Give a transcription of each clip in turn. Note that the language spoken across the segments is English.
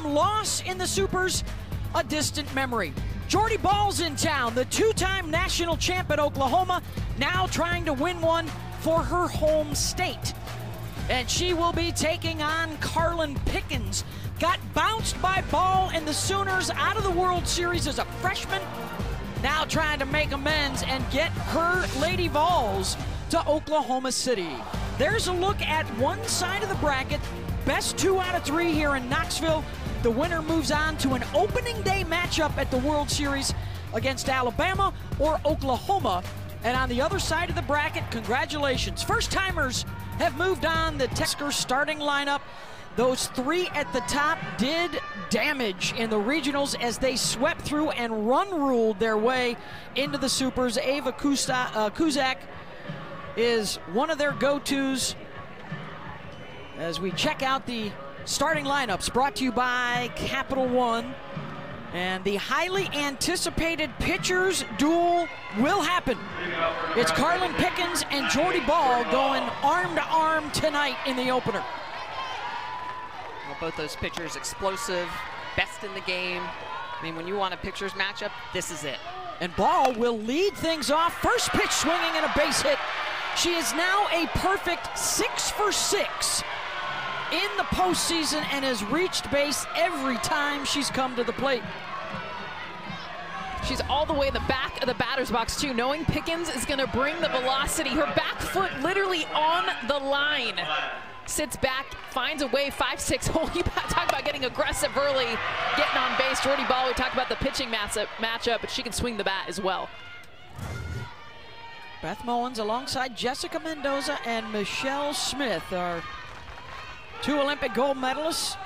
from loss in the Supers a distant memory. Jordy Ball's in town, the two-time national champ at Oklahoma, now trying to win one for her home state. And she will be taking on Carlin Pickens. Got bounced by Ball and the Sooners out of the World Series as a freshman. Now trying to make amends and get her Lady Vols to Oklahoma City. There's a look at one side of the bracket. Best 2 out of 3 here in Knoxville. The winner moves on to an opening day matchup at the World Series against Alabama or Oklahoma. And on the other side of the bracket, congratulations. First-timers have moved on. The Texas starting lineup. Those 3 at the top did damage in the regionals as they swept through and run-ruled their way into the Supers. Ava Kuzak is one of their go-tos. As we check out the starting lineups brought to you by Capital One. And the highly anticipated pitchers duel will happen. It's Carlin Pickens and Jordy Ball going arm to arm tonight in the opener. Well, both those pitchers explosive, best in the game. I mean, when you want a pitchers matchup, this is it. And Ball will lead things off. First pitch swinging and a base hit. She is now a perfect 6 for 6 in the postseason and has reached base every time she's come to the plate. She's all the way in the back of the batter's box too, knowing Pickens is gonna bring the velocity. Her back foot literally on the line. Sits back, finds a way, 5-6 hole. You talk about getting aggressive early, getting on base. Jordy Ball, we talked about the pitching matchup, but she can swing the bat as well. Beth Mowens alongside Jessica Mendoza and Michelle Smith are 2 Olympic gold medalists.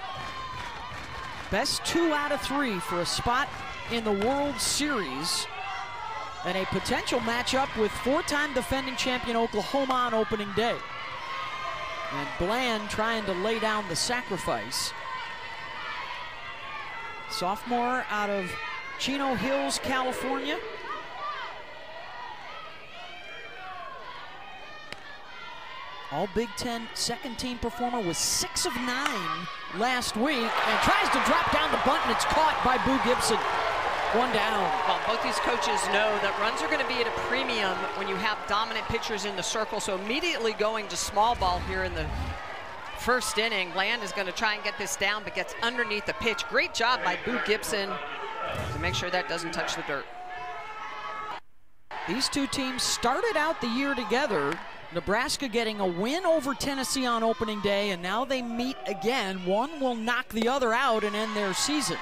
Best 2 out of 3 for a spot in the World Series. And a potential matchup with 4-time defending champion Oklahoma on opening day. And Bland trying to lay down the sacrifice. Sophomore out of Chino Hills, California. All Big Ten second team performer, was 6 of 9 last week and tries to drop down the bunt and it's caught by Boo Gibson. 1 down. Well, both these coaches know that runs are going to be at a premium when you have dominant pitchers in the circle. So immediately going to small ball here in the first inning. Bland is going to try and get this down, but gets underneath the pitch. Great job by Boo Gibson to make sure that doesn't touch the dirt. These two teams started out the year together. Nebraska getting a win over Tennessee on opening day, and now they meet again. One will knock the other out and end their season.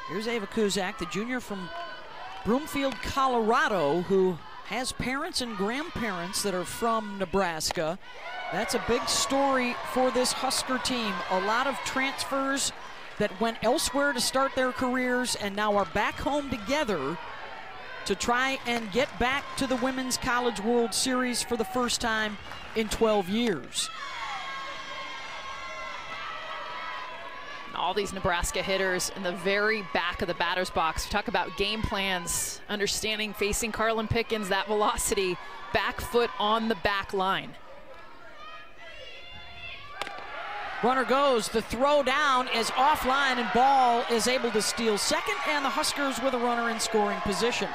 Here's Ava Kuzak, the junior from Broomfield, Colorado, who has parents and grandparents that are from Nebraska. That's a big story for this Husker team. A lot of transfers that went elsewhere to start their careers and now are back home together to try and get back to the Women's College World Series for the first time in 12 years. All these Nebraska hitters in the very back of the batter's box. We talk about game plans, understanding facing Carlin Pickens, that velocity, back foot on the back line. Runner goes, the throw down is offline and Ball is able to steal second, and the Huskers with a runner in scoring position.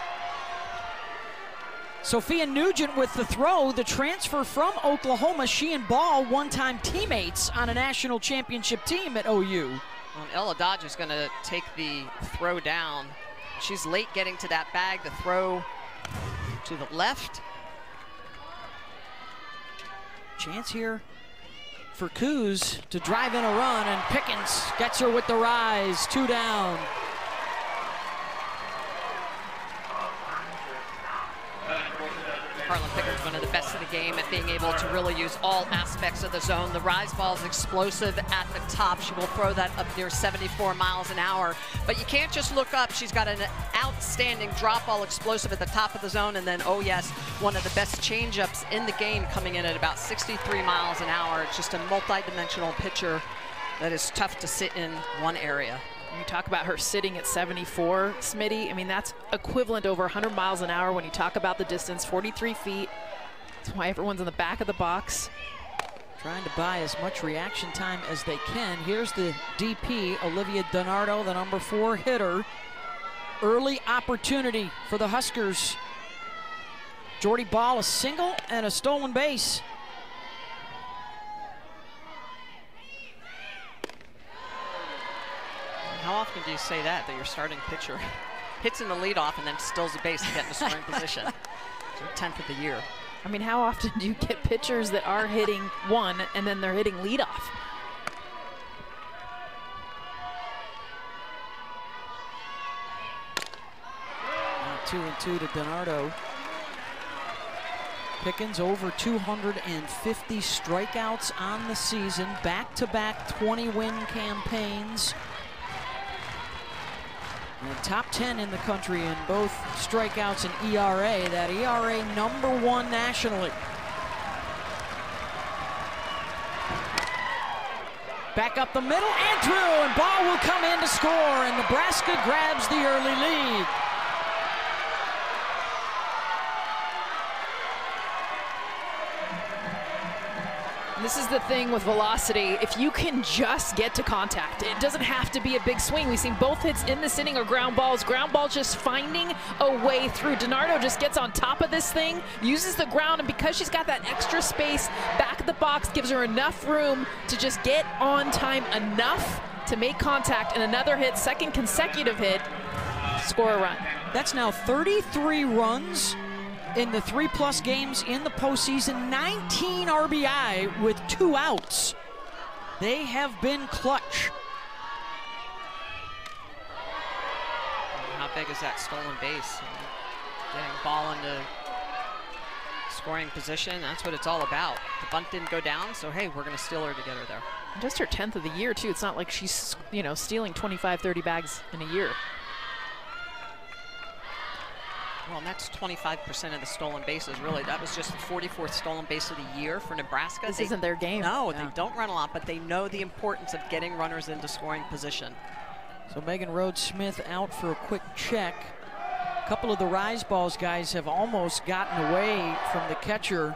Sophia Nugent with the throw, the transfer from Oklahoma. She and Ball, one-time teammates on a national championship team at OU. Well, Ella Dodge is going to take the throw down. She's late getting to that bag. The throw to the left. Chance here for Kuz to drive in a run, and Pickens gets her with the rise. 2 down. Carlin Pickens, one of the best in the game at being able to really use all aspects of the zone. The rise ball is explosive at the top. She will throw that up near 74 miles an hour. But you can't just look up. She's got an outstanding drop ball explosive at the top of the zone. And then, oh yes, one of the best changeups in the game coming in at about 63 miles an hour. It's just a multi-dimensional pitcher that is tough to sit in one area. You talk about her sitting at 74, Smitty. I mean, that's equivalent over 100 miles an hour when you talk about the distance, 43 feet. It's That's why everyone's in the back of the box. Trying to buy as much reaction time as they can. Here's the DP, Olivia DiNardo, the number 4 hitter. Early opportunity for the Huskers. Jordy Ball, a single and a stolen base. How often do you say that your starting pitcher hits in the leadoff and then steals a base to get in a scoring position? It's your 10th of the year. I mean, how often do you get pitchers that are hitting 1 and then they're hitting leadoff? Now 2-2 to DiNardo. Pickens over 250 strikeouts on the season, back-to-back 20-win campaigns. And top 10 in the country in both strikeouts and ERA. That ERA number 1 nationally. Back up the middle and through, and Ball will come in to score, and Nebraska grabs the early lead. This is the thing with velocity. If you can just get to contact, it doesn't have to be a big swing. We've seen both hits in this inning are ground balls. Ground ball just finding a way through. DiNardo just gets on top of this thing, uses the ground, and because she's got that extra space back of the box, gives her enough room to just get on time enough to make contact, and another hit, second consecutive hit, score a run. That's now 33 runs in the 3+ games in the postseason, 19 RBI with 2 outs. They have been clutch. How big is that stolen base? Getting Ball into scoring position, that's what it's all about. The bunt didn't go down, so hey, we're gonna steal her to get her there. Just her 10th of the year too. It's not like she's, you know, stealing 25, 30 bags in a year. Well, and that's 25% of the stolen bases, really. That was just the 44th stolen base of the year for Nebraska. This isn't their game. No, they don't run a lot, but they know the importance of getting runners into scoring position. So Megan Rhodes-Smith out for a quick check. A couple of the Rise Balls guys have almost gotten away from the catcher,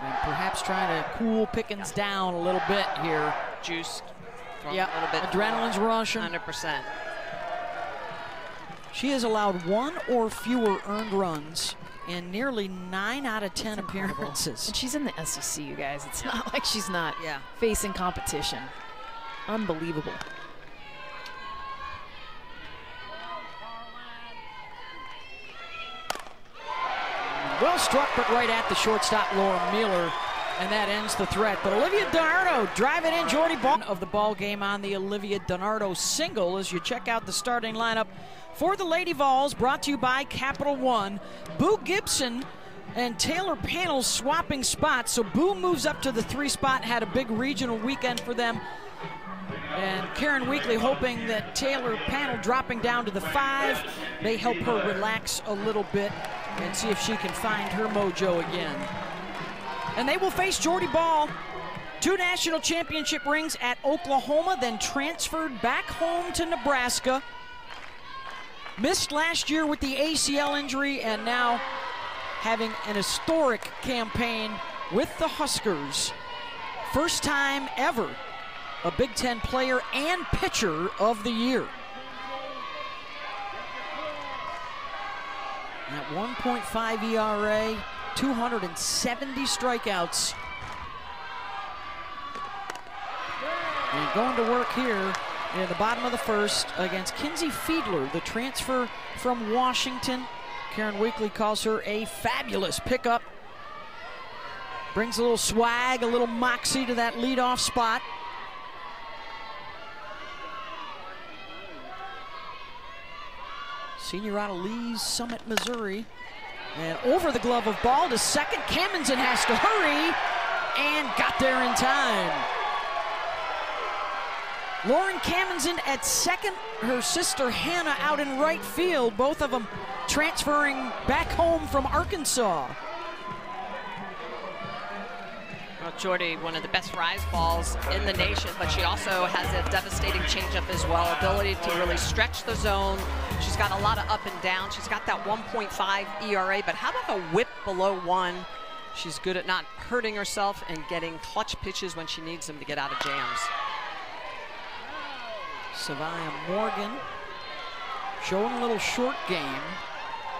and perhaps trying to cool Pickens down a little bit here. Juiced, yeah, a little bit. Adrenaline's rushing. 100%. She has allowed 1 or fewer earned runs in nearly 9 out of 10 appearances. And she's in the SEC, you guys. It's not like she's not facing competition. Unbelievable. Well struck, but right at the shortstop, Laura Mueller, and that ends the threat. But Olivia DiNardo driving in Jordy Ball of the ball game on the Olivia DiNardo single as you check out the starting lineup for the Lady Vols, brought to you by Capital One. Boo Gibson and Taylor Panel swapping spots. So Boo moves up to the 3 spot, had a big regional weekend for them. And Karen Weekly hoping that Taylor Panel dropping down to the 5 may help her relax a little bit and see if she can find her mojo again. And they will face Jordy Ball. 2 national championship rings at Oklahoma, then transferred back home to Nebraska. Missed last year with the ACL injury, and now having an historic campaign with the Huskers. First time ever a Big Ten player and pitcher of the year. At 1.5 ERA, 270 strikeouts. And going to work here in the bottom of the first against Kinsey Fiedler, the transfer from Washington. Karen Weekly calls her a fabulous pickup. Brings a little swag, a little moxie to that leadoff spot. Senior out of Lee's Summit, Missouri. And over the glove of Ball to second. Kamenzen has to hurry and got there in time. Lauren Kamenzen at second, her sister Hannah out in right field, both of them transferring back home from Arkansas. Well, Jordy, one of the best rise balls in the nation, but she also has a devastating changeup as well, ability to really stretch the zone. She's got a lot of up and down. She's got that 1.5 ERA, but how about a whip below 1? She's good at not hurting herself and getting clutch pitches when she needs them to get out of jams. Savia Morgan showing a little short game.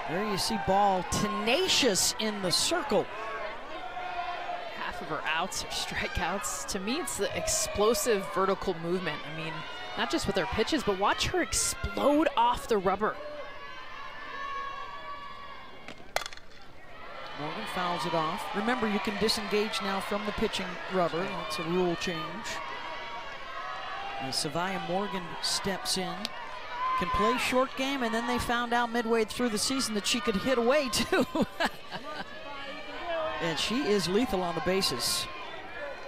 There you see Ball tenacious in the circle. Half of her outs are strikeouts. To me, it's the explosive vertical movement. I mean, not just with her pitches, but watch her explode off the rubber. Morgan fouls it off. Remember, you can disengage now from the pitching rubber. That's a rule change. And Savia Morgan steps in, can play short game, and then they found out midway through the season that she could hit away too. And she is lethal on the bases.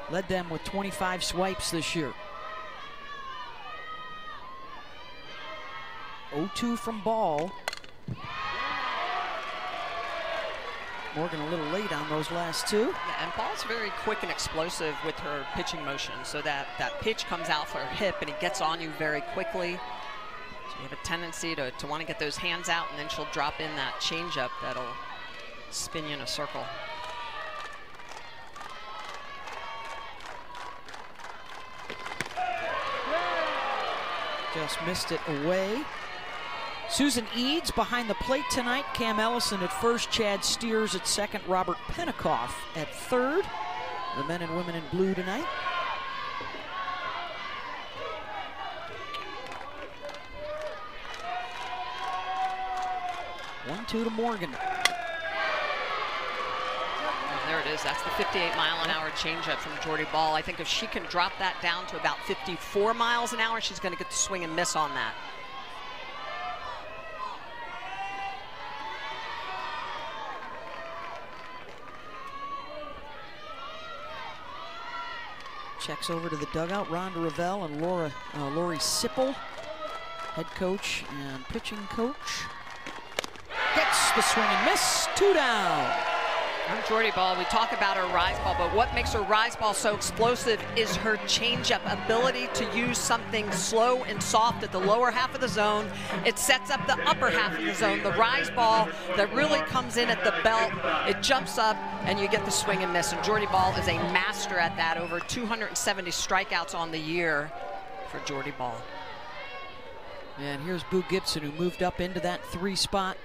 Led them with 25 swipes this year. 0-2 from Ball. Morgan a little late on those last two. Yeah, and Ball's very quick and explosive with her pitching motion, so that pitch comes out for her hip and it gets on you very quickly. So you have a tendency to want to get those hands out, and then she'll drop in that changeup that'll spin you in a circle. Just missed it away. Susan Eads behind the plate tonight. Cam Ellison at first, Chad Steers at second, Robert Penikoff at third. The men and women in blue tonight. One-two to Morgan. There it is. That's the 58-mile-an-hour changeup from Jordy Ball. I think if she can drop that down to about 54 miles an hour, she's going to get the swing and miss on that. Checks over to the dugout. Rhonda Ravel and Lori Sipple, head coach and pitching coach. Gets the swing and miss. 2 down. On Jordy Ball, we talk about her rise ball, but what makes her rise ball so explosive is her changeup ability to use something slow and soft at the lower half of the zone. It sets up the upper half of the zone. The rise ball that really comes in at the belt, it jumps up and you get the swing and miss. And Jordy Ball is a master at that. Over 270 strikeouts on the year for Jordy Ball. And here's Boo Gibson, who moved up into that 3 spot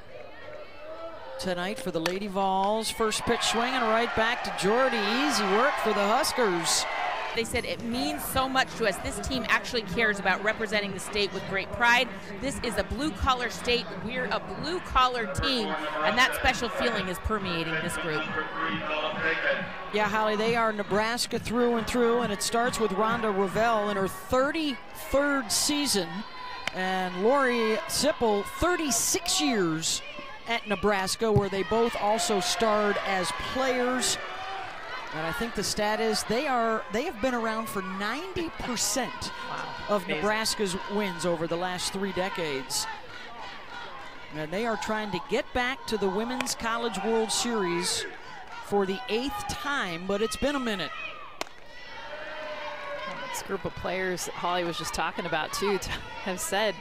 tonight for the Lady Vols. First pitch swinging right back to Jordy. Easy work for the Huskers. They said it means so much to us. This team actually cares about representing the state with great pride. This is a blue-collar state. We're a blue-collar team, and that special feeling is permeating this group. Yeah, Holly, they are Nebraska through and through, and it starts with Rhonda Ravel in her 33rd season, and Lori Sipple, 36 years at Nebraska, where they both also starred as players. And I think the stat is they have been around for 90% of Nebraska's wins over the last 3 decades. And they are trying to get back to the Women's College World Series for the 8th time, but it's been a minute. This group of players that Holly was just talking about too have said,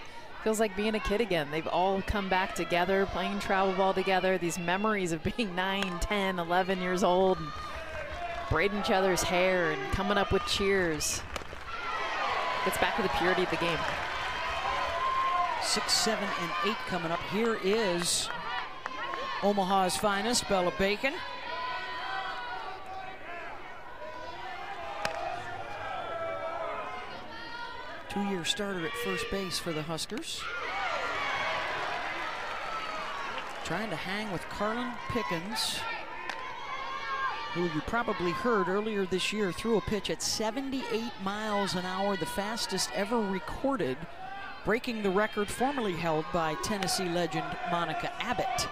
feels like being a kid again. They've all come back together, playing travel ball together. These memories of being 9, 10, 11 years old, and braiding each other's hair and coming up with cheers. Gets back to the purity of the game. 6, 7, and 8 coming up. Here is Omaha's finest, Bella Bacon. Two-year starter at first base for the Huskers. Trying to hang with Carlin Pickens, who you probably heard earlier this year threw a pitch at 78 miles an hour, the fastest ever recorded, breaking the record formerly held by Tennessee legend Monica Abbott.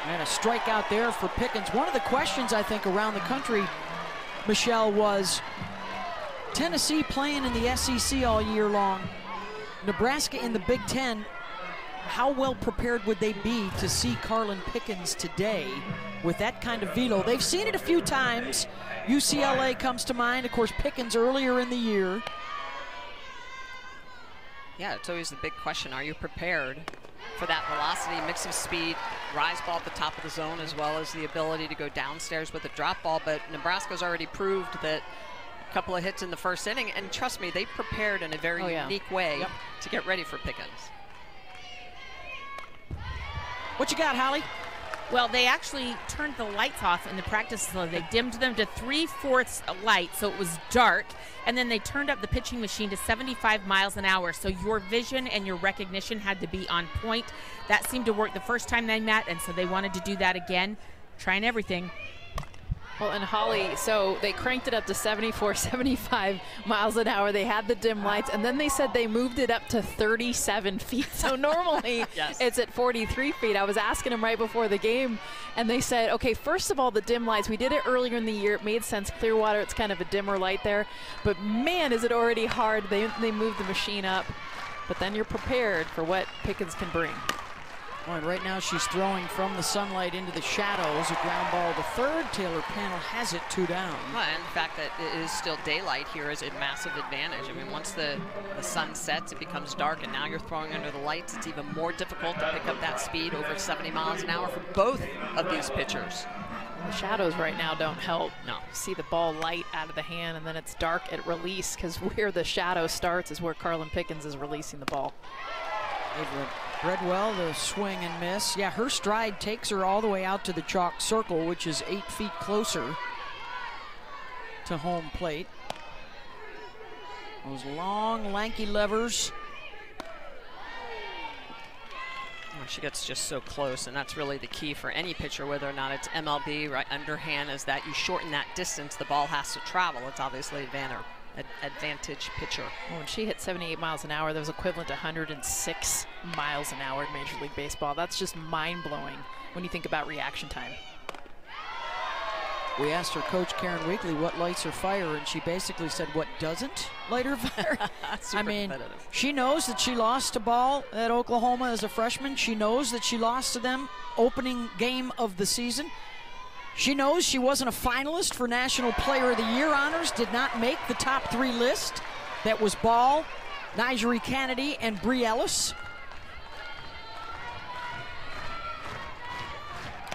And a strikeout there for Pickens. One of the questions, I think, around the country, Michelle, was Tennessee playing in the SEC all year long, Nebraska in the Big Ten. How well prepared would they be to see Carlin Pickens today with that kind of velo? They've seen it a few times. UCLA comes to mind, of course, Pickens earlier in the year. Yeah, it's always the big question. Are you prepared for that velocity, mix of speed, rise ball at the top of the zone, as well as the ability to go downstairs with a drop ball? But Nebraska's already proved that a couple of hits in the first inning, and trust me, they prepared in a very unique way to get ready for Pickens. What you got, Holly? Well, they actually turned the lights off in the practice, so they dimmed them to 3/4 light, so it was dark, and then they turned up the pitching machine to 75 miles an hour, so your vision and your recognition had to be on point. That seemed to work the first time they met, and so they wanted to do that again, trying everything. Well, and Holly, so they cranked it up to 74, 75 miles an hour. They had the dim lights, and then they said they moved it up to 37 feet. So normally it's at 43 feet. I was asking them right before the game, and they said, okay, first of all, the dim lights, we did it earlier in the year. It made sense. Clearwater, it's kind of a dimmer light there. But, man, is it already hard. They moved the machine up. But then you're prepared for what Pickens can bring. Well, and right now she's throwing from the sunlight into the shadows. A ground ball to third. Taylor Panel has it 2 down. Well, and the fact that it is still daylight here is a massive advantage. I mean, once the sun sets, it becomes dark, and now you're throwing under the lights. It's even more difficult to pick up that speed over 70 miles an hour for both of these pitchers. The shadows right now don't help. No. You see the ball light out of the hand, and then it's dark at release, because where the shadow starts is where Carlin Pickens is releasing the ball. Bredwell, the swing and miss. Yeah, her stride takes her all the way out to the chalk circle, which is 8 feet closer to home plate. Those long, lanky levers. Oh, she gets just so close, and that's really the key for any pitcher, whether or not it's MLB, right, underhand, is that you shorten that distance. The ball has to travel. It's obviously advantage pitcher. Well, when she hit 78 miles an hour, that was equivalent to 106 miles an hour in Major League Baseball. That's just mind-blowing when you think about reaction time. We asked her coach, Karen Weekly, what lights her fire, and she basically said what doesn't light her fire. I mean, she knows that she lost a ball at Oklahoma as a freshman. She knows that she lost to them opening game of the season. She knows she wasn't a finalist for National Player of the Year honors, did not make the top 3 list. That was Ball, Nigeri Kennedy, and Bree Ellis.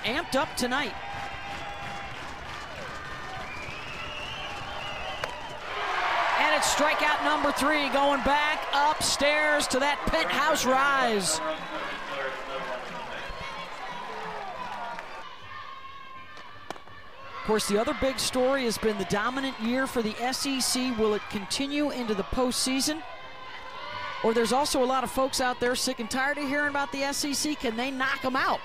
Amped up tonight. And it's strikeout number 3, going back upstairs to that penthouse rise. Of course, the other big story has been the dominant year for the SEC. Will it continue into the postseason? Or there's also a lot of folks out there sick and tired of hearing about the SEC. Can they knock them out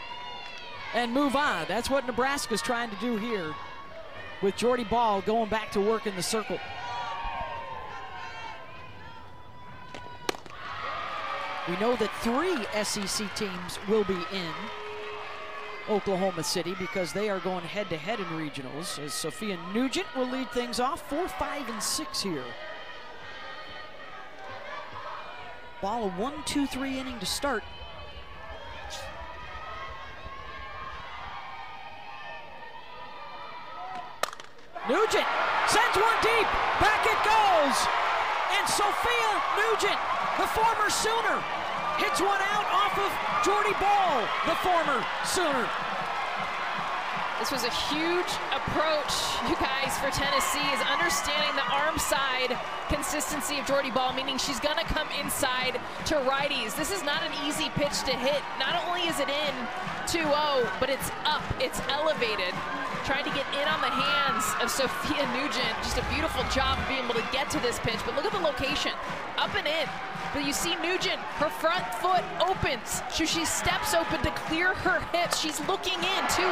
and move on? That's what Nebraska's trying to do here with Jordy Ball going back to work in the circle. We know that 3 SEC teams will be in Oklahoma City because they are going head-to-head in regionals, as Sophia Nugent will lead things off. 4, 5, and 6 here. Ball a 1-2-3 inning to start. Nugent sends one deep. Back it goes. And Sophia Nugent, the former Sooner, hits one out off of Jordy Ball, the former Sooner. This was a huge approach, you guys, for Tennessee, is understanding the arm side consistency of Jordy Ball, meaning she's going to come inside to righties. This is not an easy pitch to hit. Not only is it in 2-0, but it's up, it's elevated. Trying to get in on the hands of Sophia Nugent. Just a beautiful job of being able to get to this pitch, but look at the location, up and in. But you see Nugent, her front foot opens. She steps open to clear her hips. She's looking in, 2-0,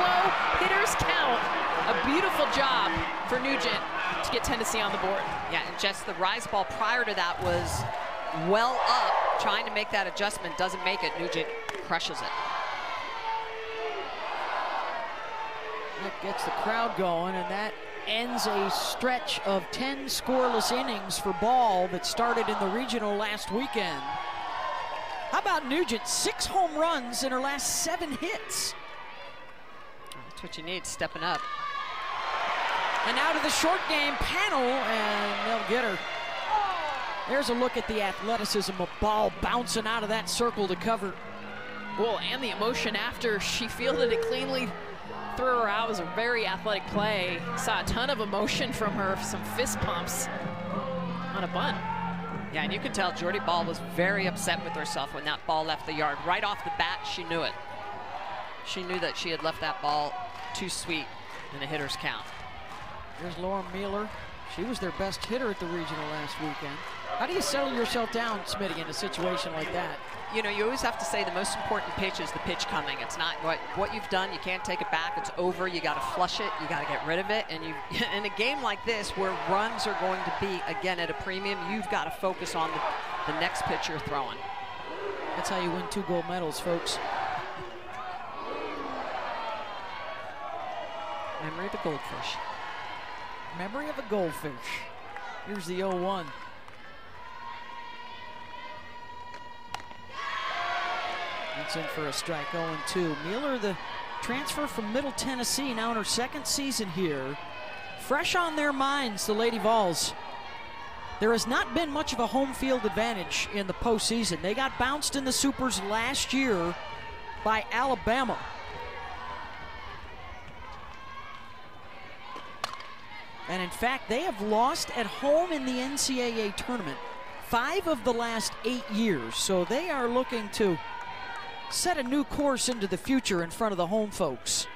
hitters count. A beautiful job for Nugent to get Tennessee on the board. Yeah, and just the rise ball prior to that was well up, trying to make that adjustment, doesn't make it. Nugent crushes it. That gets the crowd going, and that ends a stretch of 10 scoreless innings for Ball that started in the regional last weekend. How about Nugent? 6 home runs in her last 7 hits. That's what you need, stepping up. And now to the short game panel, and they'll get her. There's a look at the athleticism of ball bouncing out of that circle to cover. Well, and the emotion after she fielded it cleanly, threw her out. It was a very athletic play. Saw a ton of emotion from her, some fist pumps on a bunt. Yeah, and you can tell Jordy Ball was very upset with herself when that ball left the yard. Right off the bat, she knew it. She knew that she had left that ball too sweet in a hitter's count. Here's Lauren Mueller. She was their best hitter at the regional last weekend. How do you settle yourself down, Smitty, in a situation like that? You know, you always have to say the most important pitch is the pitch coming. It's not what you've done. You can't take it back. It's over. You got to flush it. You got to get rid of it. And you, in a game like this, where runs are going to be again at a premium, you've got to focus on the next pitch you're throwing. That's how you win 2 gold medals, folks. Memory of the goldfish. Memory of a goldfish. Here's the 0-1. It's in for a strike, 0-2. Mueller, the transfer from Middle Tennessee, now in her 2nd season here. Fresh on their minds, the Lady Vols. There has not been much of a home field advantage in the postseason. They got bounced in the Supers last year by Alabama. And in fact, they have lost at home in the NCAA tournament 5 of the last 8 years. So they are looking to set a new course into the future in front of the home folks.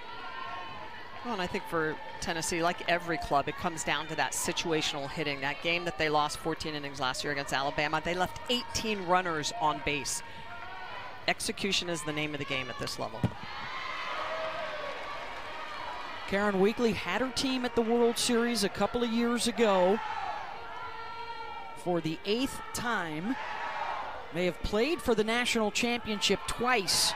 Well, and I think for Tennessee, like every club, it comes down to that situational hitting. That game that they lost 14 innings last year against Alabama, they left 18 runners on base. Execution is the name of the game at this level. Karen Weekly had her team at the World Series a couple of years ago for the 8th time. They have played for the national championship twice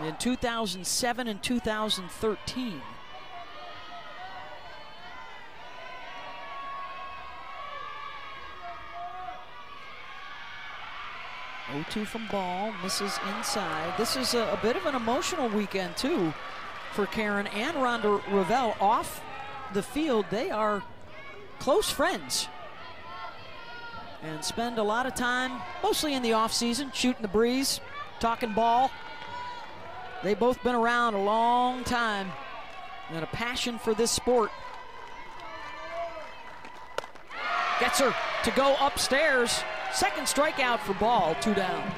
in 2007 and 2013. Oh, 0-2 from Ball, misses inside. This is a bit of an emotional weekend too for Karen and Rhonda Ravel. Off the field, they are close friends and spend a lot of time, mostly in the off season, shooting the breeze, talking ball. They've both been around a long time and a passion for this sport. Gets her to go upstairs. 2nd strikeout for Ball, 2 down.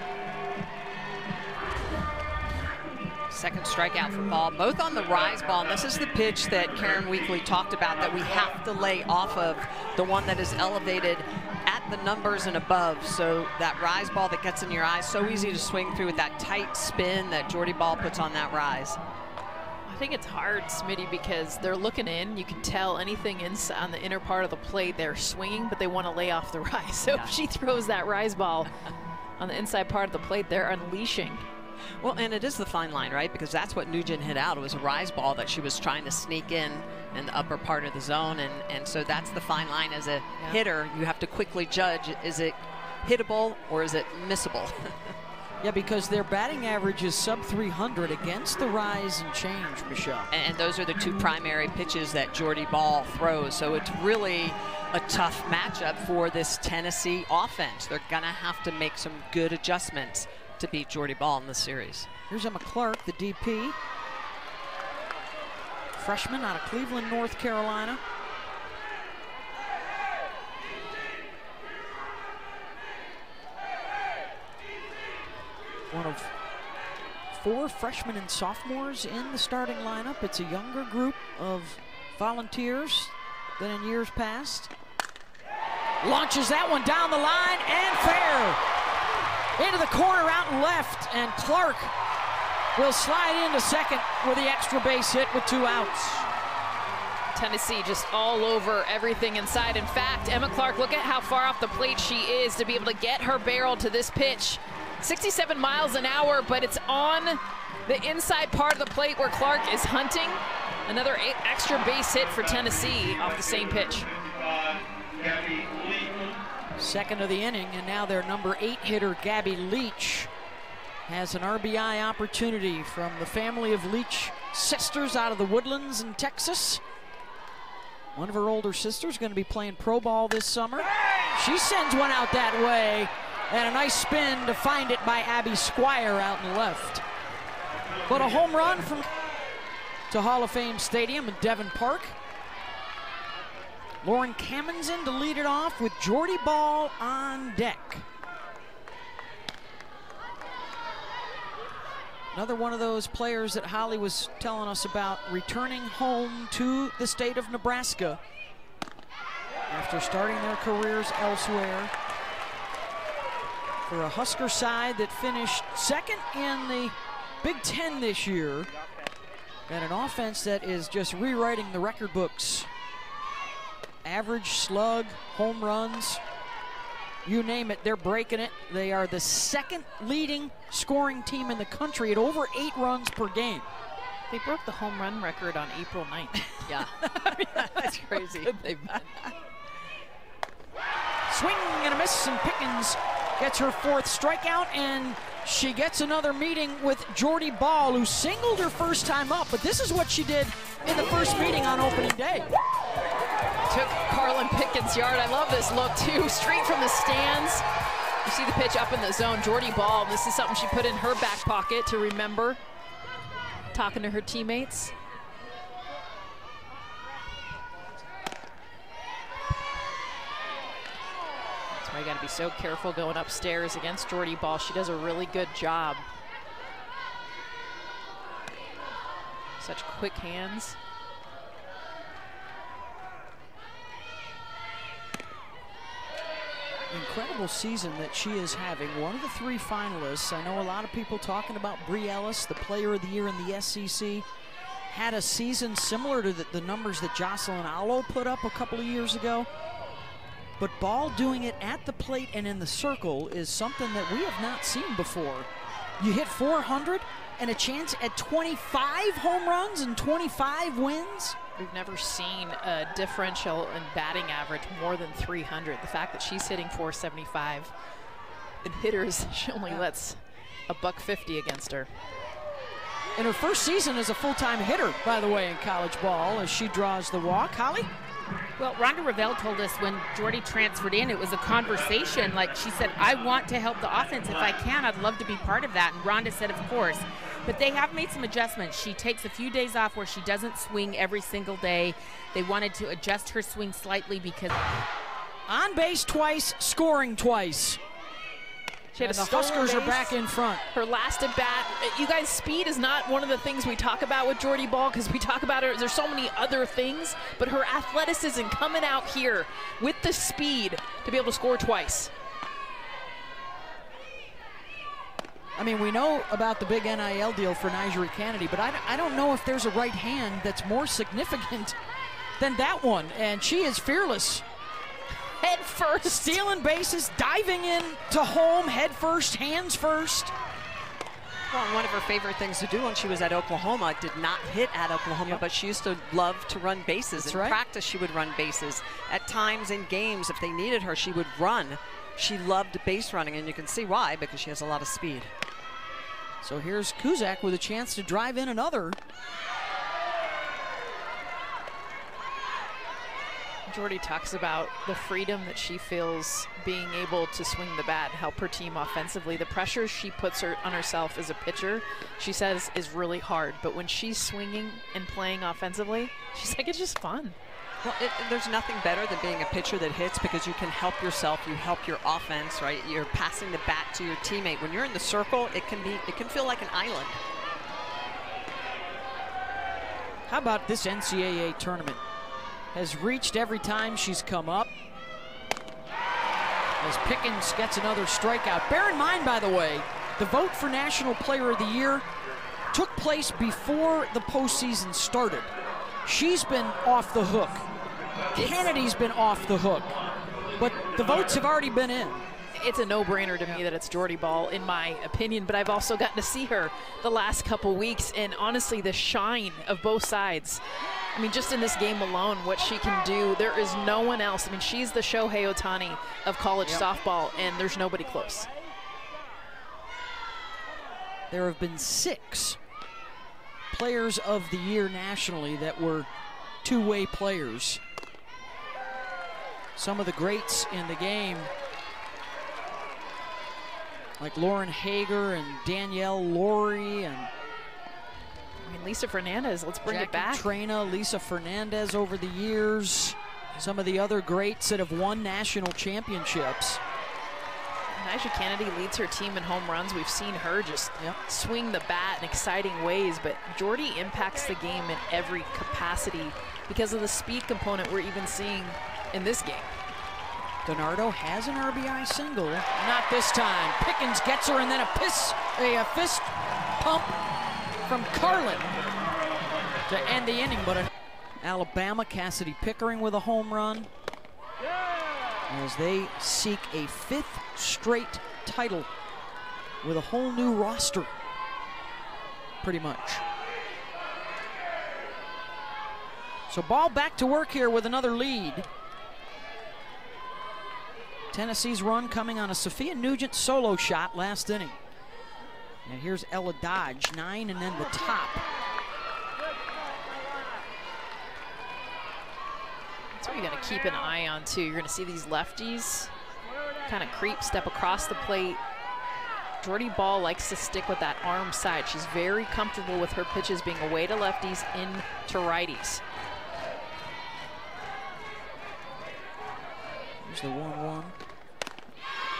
2nd strikeout for Ball, both on the rise ball. And this is the pitch that Karen Weekly talked about that we have to lay off of, the one that is elevated at the numbers and above. So that rise ball that gets in your eyes, so easy to swing through with that tight spin that Jordy Ball puts on that rise. I think it's hard, Smitty, because they're looking in. You can tell anything inside on the inner part of the plate, they're swinging, but they want to lay off the rise. So if she throws that rise ball on the inside part of the plate, they're unleashing. Well, and it is the fine line, right? Because that's what Nugent hit out. It was a rise ball that she was trying to sneak in the upper part of the zone. And so that's the fine line as a hitter. You have to quickly judge, is it hittable or is it missable? Yeah, because their batting average is sub 300 against the rise and change, Michelle. And those are the 2 primary pitches that Jordy Ball throws. So it's really a tough matchup for this Tennessee offense. They're going to have to make some good adjustments to beat Jordy Ball in this series. Here's Emma Clark, the DP. Freshman out of Cleveland, North Carolina. One of 4 freshmen and sophomores in the starting lineup. It's a younger group of volunteers than in years past. Launches that one down the line and fair. Into the corner, out and left, and Clark will slide into 2nd with the extra base hit with 2 outs. Tennessee just all over everything inside. In fact, Emma Clark, look at how far off the plate she is to be able to get her barrel to this pitch. 67 miles an hour, but it's on the inside part of the plate where Clark is hunting. Another extra base hit for Tennessee off the same pitch. 2nd of the inning, and now their number 8 hitter, Gabby Leach, has an RBI opportunity from the family of Leach sisters out of the Woodlands in Texas. One of her older sisters going to be playing pro ball this summer. She sends one out that way, and a nice spin to find it by Abby Squire out in the left. But a home run from to Hall of Fame Stadium in Devon Park. Lauren Kamenzen to lead it off with Jordy Ball on deck. Another one of those players that Holly was telling us about returning home to the state of Nebraska after starting their careers elsewhere. For a Husker side that finished second in the Big Ten this year, and an offense that is just rewriting the record books. Average, slug, home runs, you name it, they're breaking it. They are the second leading scoring team in the country at over 8 runs per game. They broke the home run record on April 9th. Yeah, that's crazy. Swing and a miss, and Pickens gets her 4th strikeout, and she gets another meeting with Jordy Ball, who singled her first time up, but this is what she did in the first meeting on opening day. Took Carlin Pickens' yard. I love this look too, straight from the stands. You see the pitch up in the zone. Jordy Ball, this is something she put in her back pocket to remember, talking to her teammates. That's why you gotta be so careful going upstairs against Jordy Ball. She does a really good job. Such quick hands. Incredible season that she is having. One of the 3 finalists. I know a lot of people talking about Bree Ellis, the player of the year in the SEC. Had a season similar to the numbers that Jocelyn Allo put up a couple of years ago. But Ball doing it at the plate and in the circle is something that we have not seen before. You hit 400 and a chance at 25 home runs and 25 wins. We've never seen a differential in batting average more than 300. The fact that she's hitting 475 and hitters, she only lets a $150 against her. In her first season as a full-time hitter, by the way, in college ball, as she draws the walk. Holly? Well, Rhonda Revelle told us when Jordy transferred in, it was a conversation. Like she said, I want to help the offense. If I can, I'd love to be part of that. And Rhonda said, of course. But they have made some adjustments. She takes a few days off where she doesn't swing every single day. They wanted to adjust her swing slightly because... On base twice, scoring twice. And the Huskers are back in front. Her last at bat. You guys, speed is not one of the things we talk about with Jordy Ball, because we talk about her, there's so many other things, but her athleticism coming out here with the speed to be able to score twice. I mean, we know about the big NIL deal for Nigeri Kennedy, but I don't know if there's a right hand that's more significant than that one, and she is fearless. Head first. Stealing bases, diving in to home, head first, hands first. Well, one of her favorite things to do when she was at Oklahoma, did not hit at Oklahoma, but she used to love to run bases. That's in right. practice, she would run bases. At times in games, if they needed her, she would run. She loved base running, and you can see why, because she has a lot of speed. So here's Kuzak with a chance to drive in another. Jordy talks about the freedom that she feels being able to swing the bat and help her team offensively. The pressure she puts on herself as a pitcher, she says, is really hard. But when she's swinging and playing offensively, she's like, it's just fun. Well, there's nothing better than being a pitcher that hits, because you can help yourself, you help your offense, right? You're passing the bat to your teammate. When you're in the circle, it can feel like an island. How about this NCAA tournament? Has reached every time she's come up. As Pickens gets another strikeout. Bear in mind, by the way, the vote for National Player of the Year took place before the postseason started. She's been off the hook. Kennedy's been off the hook. But the votes have already been in. It's a no-brainer to me that it's Jordy Ball, in my opinion, but I've also gotten to see her the last couple weeks, and honestly, the shine of both sides. I mean, just in this game alone, what she can do, there is no one else. I mean, she's the Shohei Ohtani of college softball, and there's nobody close. There have been 6 players of the year nationally that were two-way players. some of the greats in the game, like Lauren Hager and Danielle Laurie and Lisa Fernandez, let's bring Jackie it back. Traina, Lisa Fernandez over the years. Some of the other greats that have won national championships. Nyjah Kennedy leads her team in home runs. We've seen her just swing the bat in exciting ways, but Jordy impacts the game in every capacity because of the speed component we're even seeing in this game. DiNardo has an RBI single. Not this time. Pickens gets her, and then a fist pump from Carlin to end the inning. But Alabama, Cassidy Pickering with a home run as they seek a 5th straight title with a whole new roster, pretty much. So ball back to work here with another lead. Tennessee's run coming on a Sophia Nugent solo shot last inning. And here's Ella Dodge, 9 and then the top. That's what you're going to keep an eye on too. You're going to see these lefties kind of creep, step across the plate. Jordy Ball likes to stick with that arm side. She's very comfortable with her pitches being away to lefties, into righties. There's the 1-1.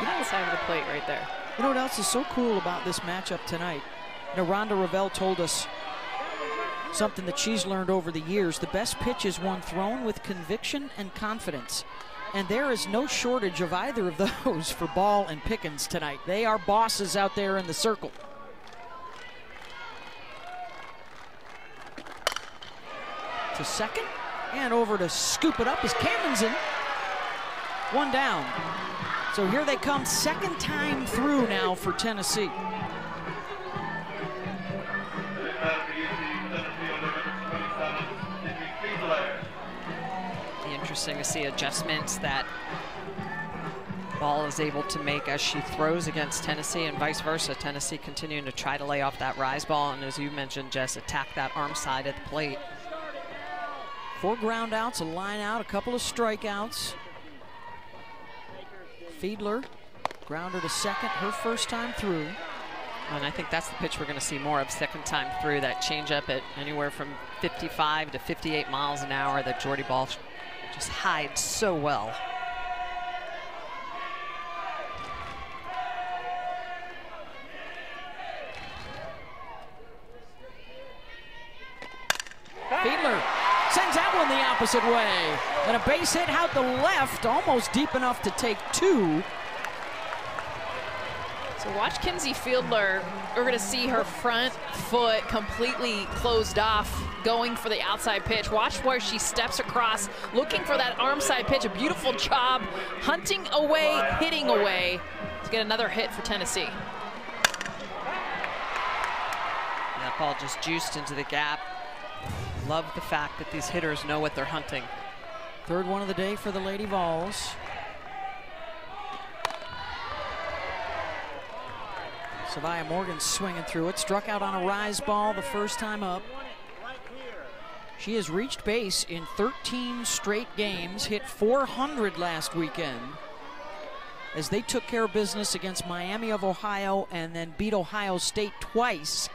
Outside of the plate right there. You know what else is so cool about this matchup tonight? You know, Rhonda Revelle told us something that she's learned over the years. The best pitch is one thrown with conviction and confidence. And there is no shortage of either of those for Ball and Pickens tonight. They are bosses out there in the circle. To second, and over to scoop it up is Camenzind. 1 down. So here they come, second time through now for Tennessee. Be interesting to see adjustments that Ball is able to make as she throws against Tennessee and vice versa. Tennessee continuing to try to lay off that rise ball, and as you mentioned, Jess, attack that arm side at the plate. 4 ground outs, a line out, a couple of strikeouts. Fiedler, grounder to second, her first time through. And I think that's the pitch we're going to see more of second time through, that changeup at anywhere from 55 to 58 miles an hour that Jordy Ball just hides so well. Fiedler sends that one the opposite way. And a base hit out the left, almost deep enough to take 2. So watch Kinsey Fiedler. We're going to see her front foot completely closed off, going for the outside pitch. Watch where she steps across, looking for that arm side pitch. A beautiful job, hunting away, hitting away to get another hit for Tennessee. That ball just juiced into the gap. Love the fact that these hitters know what they're hunting. 3rd one of the day for the Lady Vols. Savia Morgan swinging through it, struck out on a rise ball the first time up. She has reached base in 13 straight games, hit .400 last weekend as they took care of business against Miami of Ohio and then beat Ohio State twice.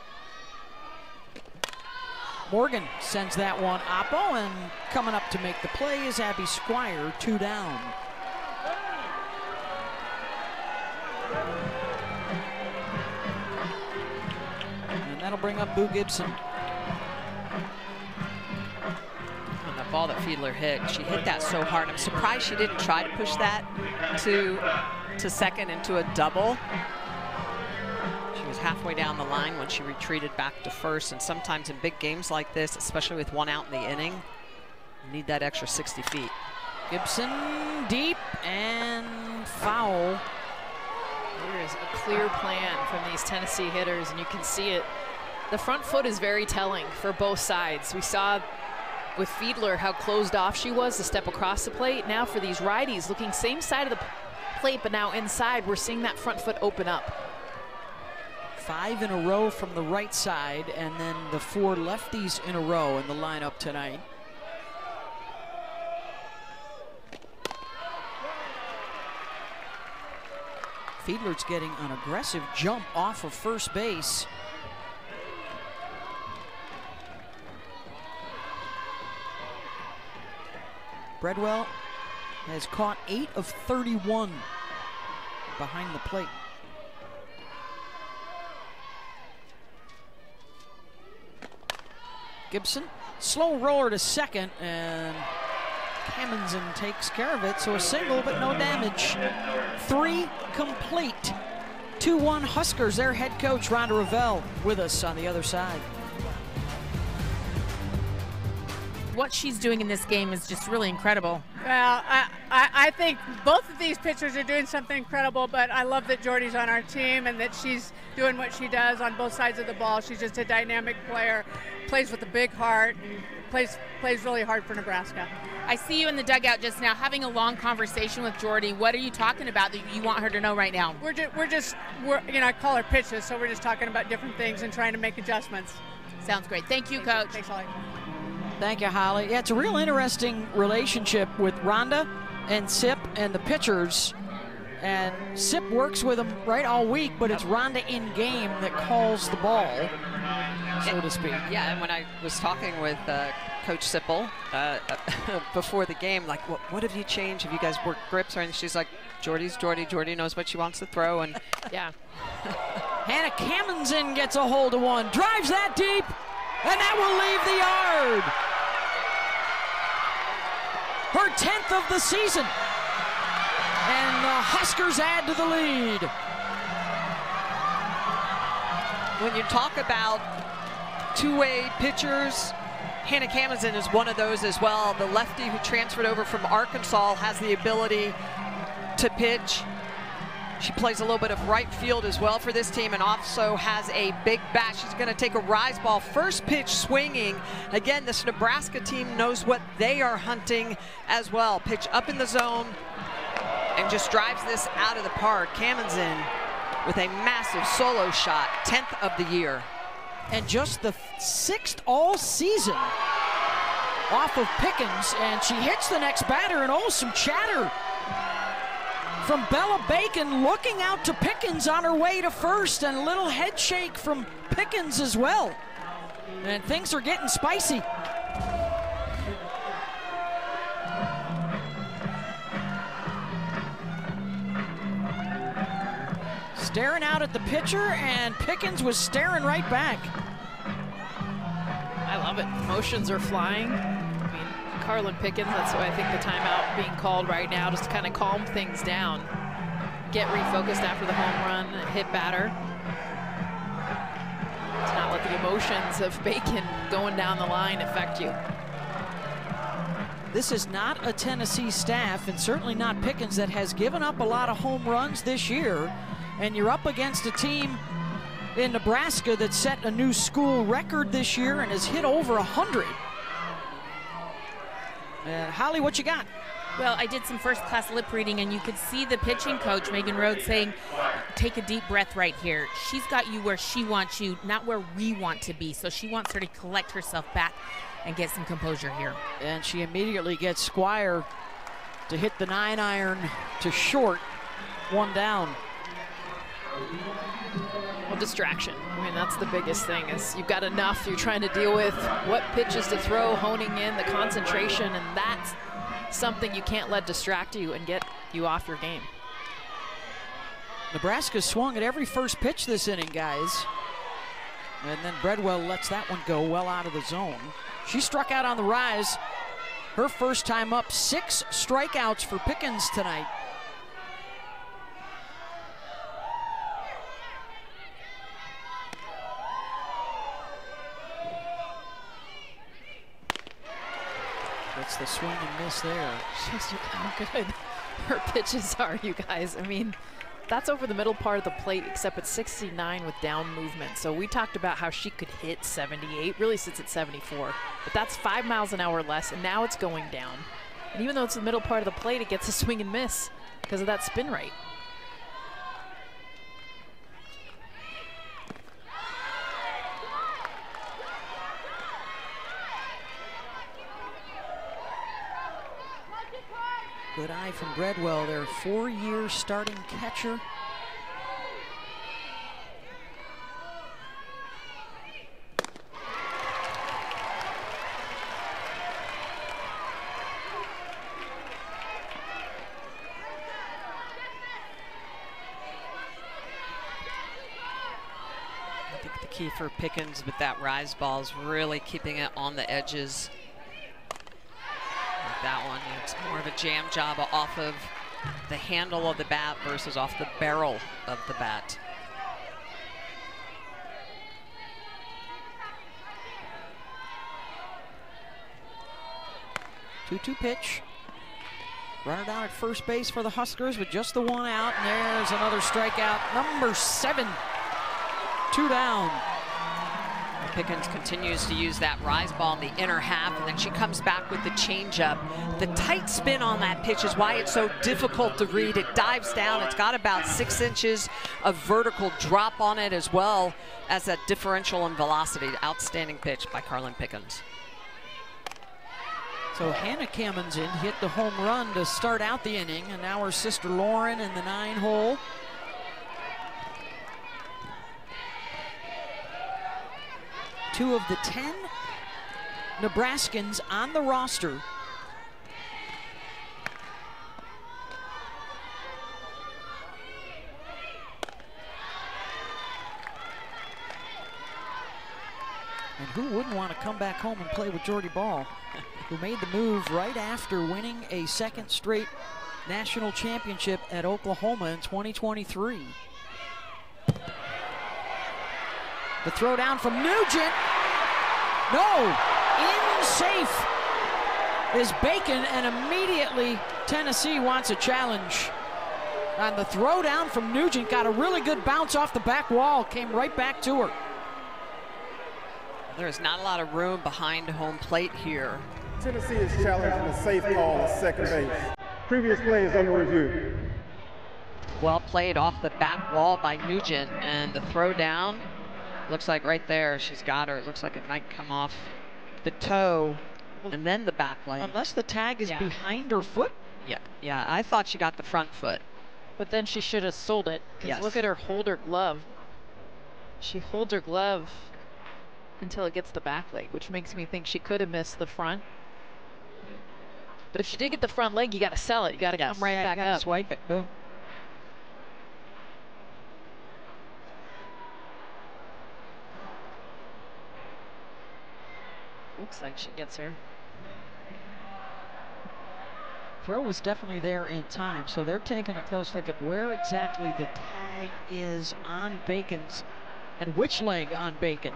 Morgan sends that one oppo, and coming up to make the play is Abby Squire, 2 down. And that'll bring up Boo Gibson. On the ball that Fiedler hit, she hit that so hard. I'm surprised she didn't try to push that to second into a double. She was halfway down the line when she retreated back to first, and sometimes in big games like this, especially with 1 out in the inning, you need that extra 60 feet. Gibson deep and foul. There is a clear plan from these Tennessee hitters, and you can see it. The front foot is very telling for both sides. We saw with Fiedler how closed off she was to step across the plate. Now for these righties, looking same side of the plate, but now inside, we're seeing that front foot open up. 5 in a row from the right side, and then the 4 lefties in a row in the lineup tonight. Fiedler's getting an aggressive jump off of first base. Breadwell has caught 8 of 31 behind the plate. Gibson, slow roller to second, and Cammonsen takes care of it, so a single but no damage. 3 complete. 2-1 Huskers. Their head coach, Rhonda Revelle, with us on the other side. What she's doing in this game is just really incredible. Well, I think both of these pitchers are doing something incredible, but I love that Jordy's on our team and that she's doing what she does on both sides of the ball. She's just a dynamic player, plays with a big heart, and plays really hard for Nebraska. I see you in the dugout just now having a long conversation with Jordy. What are you talking about that you want her to know right now? We're I call her pitches, so we're just talking about different things and trying to make adjustments. Sounds great. Thank you, Coach. Thanks, Holly. Thank you, Holly. Yeah, it's a real interesting relationship with Rhonda and Sip and the pitchers. And Sip works with them right all week, but it's Rhonda in game that calls the ball, so to speak. Yeah, and when I was talking with Coach Sipple before the game, like, what have you changed? Have you guys worked grips or anything? She's like, Jordy's Jordy. Jordy knows what she wants to throw, and yeah. Hannah Cammonsen gets a hold of one, drives that deep, and that will leave the yard. Her 10th of the season. And the Huskers add to the lead. When you talk about two-way pitchers, Hannah Cammonsen is one of those as well. The lefty who transferred over from Arkansas has the ability to pitch. She plays a little bit of right field as well for this team and also has a big bat. She's going to take a rise ball. First pitch swinging. Again, this Nebraska team knows what they are hunting as well. Pitch up in the zone and just drives this out of the park. Cammonsen with a massive solo shot, 10th of the year. And just the 6th all season off of Pickens, and she hits the next batter, and oh, some chatter from Bella Bacon looking out to Pickens on her way to first, and a little head shake from Pickens as well. And things are getting spicy. Staring out at the pitcher, and Pickens was staring right back. I love it. Emotions are flying. I mean, Carlin Pickens, that's why I think the timeout being called right now, just to kind of calm things down. Get refocused after the home run, hit batter. To not let the emotions of Bacon going down the line affect you. This is not a Tennessee staff, and certainly not Pickens, that has given up a lot of home runs this year. And you're up against a team in Nebraska that set a new school record this year and has hit over 100. And Holly, what you got? Well, I did some first-class lip reading, and you could see the pitching coach, Megan Rhodes, saying, take a deep breath right here. She's got you where she wants you, not where we want to be. So she wants her to collect herself back and get some composure here. And she immediately gets Squire to hit the 9-iron to short, 1 down. Well, distraction. I mean, that's the biggest thing, is you've got enough you're trying to deal with, what pitches to throw, honing in the concentration, and that's something you can't let distract you and get you off your game. Nebraska swung at every first pitch this inning, guys. And then Breadwell lets that one go well out of the zone. She struck out on the rise. Her first time up, 6 strikeouts for Pickens tonight. That's the swing and miss there. Shows you how good her pitches are, you guys. I mean, that's over the middle part of the plate, except it's 69 with down movement. So we talked about how she could hit 78, really sits at 74. But that's 5 miles an hour less, and now it's going down. And even though it's the middle part of the plate, it gets a swing and miss because of that spin rate. Good eye from Breadwell, their 4-year starting catcher. key for Pickens with that rise ball is really keeping it on the edges. Like that one, it's more of a jam job off of the handle of the bat versus off the barrel of the bat. Two-two pitch. Runner down at first base for the Huskers with just the one out, and there's another strikeout. Number 7, 2 down. Pickens continues to use that rise ball in the inner half, and then she comes back with the changeup. The tight spin on that pitch is why it's so difficult to read. It dives down. It's got about 6 inches of vertical drop on it, as well as that differential in velocity. Outstanding pitch by Carlin Pickens. So Hannah Kammensen hit the home run to start out the inning, and now her sister Lauren in the 9-hole. Two of the 10 Nebraskans on the roster and who wouldn't want to come back home and play with Jordy Ball, who made the move right after winning a second straight national championship at Oklahoma in 2023. The throw down from Nugent. No, in safe is Bacon, and immediately Tennessee wants a challenge. And the throw down from Nugent got a really good bounce off the back wall, came right back to her. There's not a lot of room behind home plate here. Tennessee is challenging a safe call at second base. Previous play is under review. Well played off the back wall by Nugent, and the throw down looks like right there she's got her. It looks like it might come off the toe and then the back leg. Unless the tag is behind her foot. Yeah, I thought she got the front foot. But then she should have sold it. Yes. Look at her hold her glove. She holds her glove until it gets the back leg, which makes me think she could have missed the front. But if she did get the front leg, you got to sell it. You got to come right back up. Swipe it. Boom. Looks like she gets her. Throw was definitely there in time, so they're taking a close look at where exactly the tag is on Bacon's and which leg on Bacon.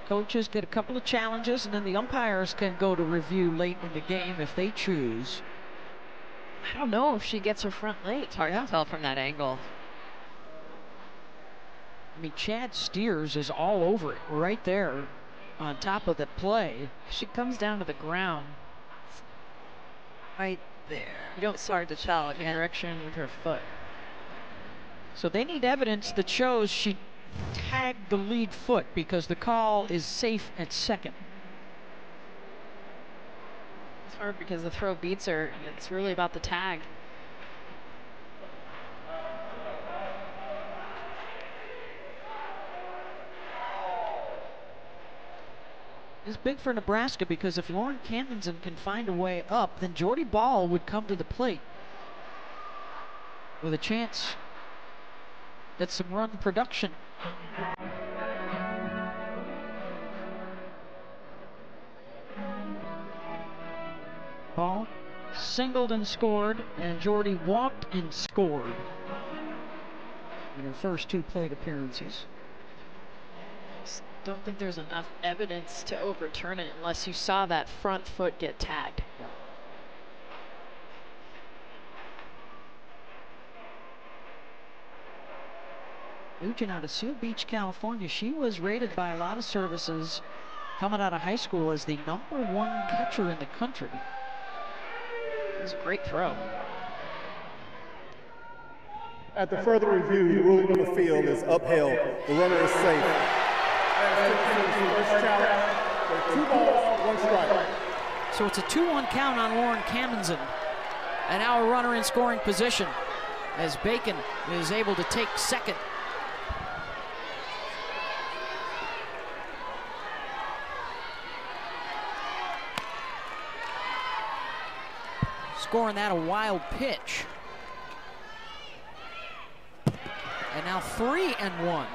Coaches get a couple of challenges, and then the umpires can go to review late in the game if they choose. I don't know if she gets her front leg. It's hard to tell from that angle. I mean, Chad Steers is all over it right there on top of the play. She comes down to the ground. Right there. You don't It's hard to tell the again. direction with her foot. So they need evidence that shows she tagged the lead foot, because the call is safe at second. It's hard because the throw beats her. It's really about the tag. It's big for Nebraska, because if Lauren Kammensen can find a way up, then Jordy Ball would come to the plate with a chance at some run production. Ball singled and scored, and Jordy walked and scored in her first 2 plate appearances. Don't think there's enough evidence to overturn it unless you saw that front foot get tagged. Nugent out of Seal Beach, California. She was rated by a lot of services coming out of high school as the #1 catcher in the country. It's a great throw. At the further review, the ruling of the field is upheld. The runner is safe. Tennessee's first challenge for 2 balls, 1 strike. So it's a 2-1 count on Lauren Kammensen. And now a runner in scoring position as Bacon is able to take second. Scoring that a wild pitch. And now 3-1.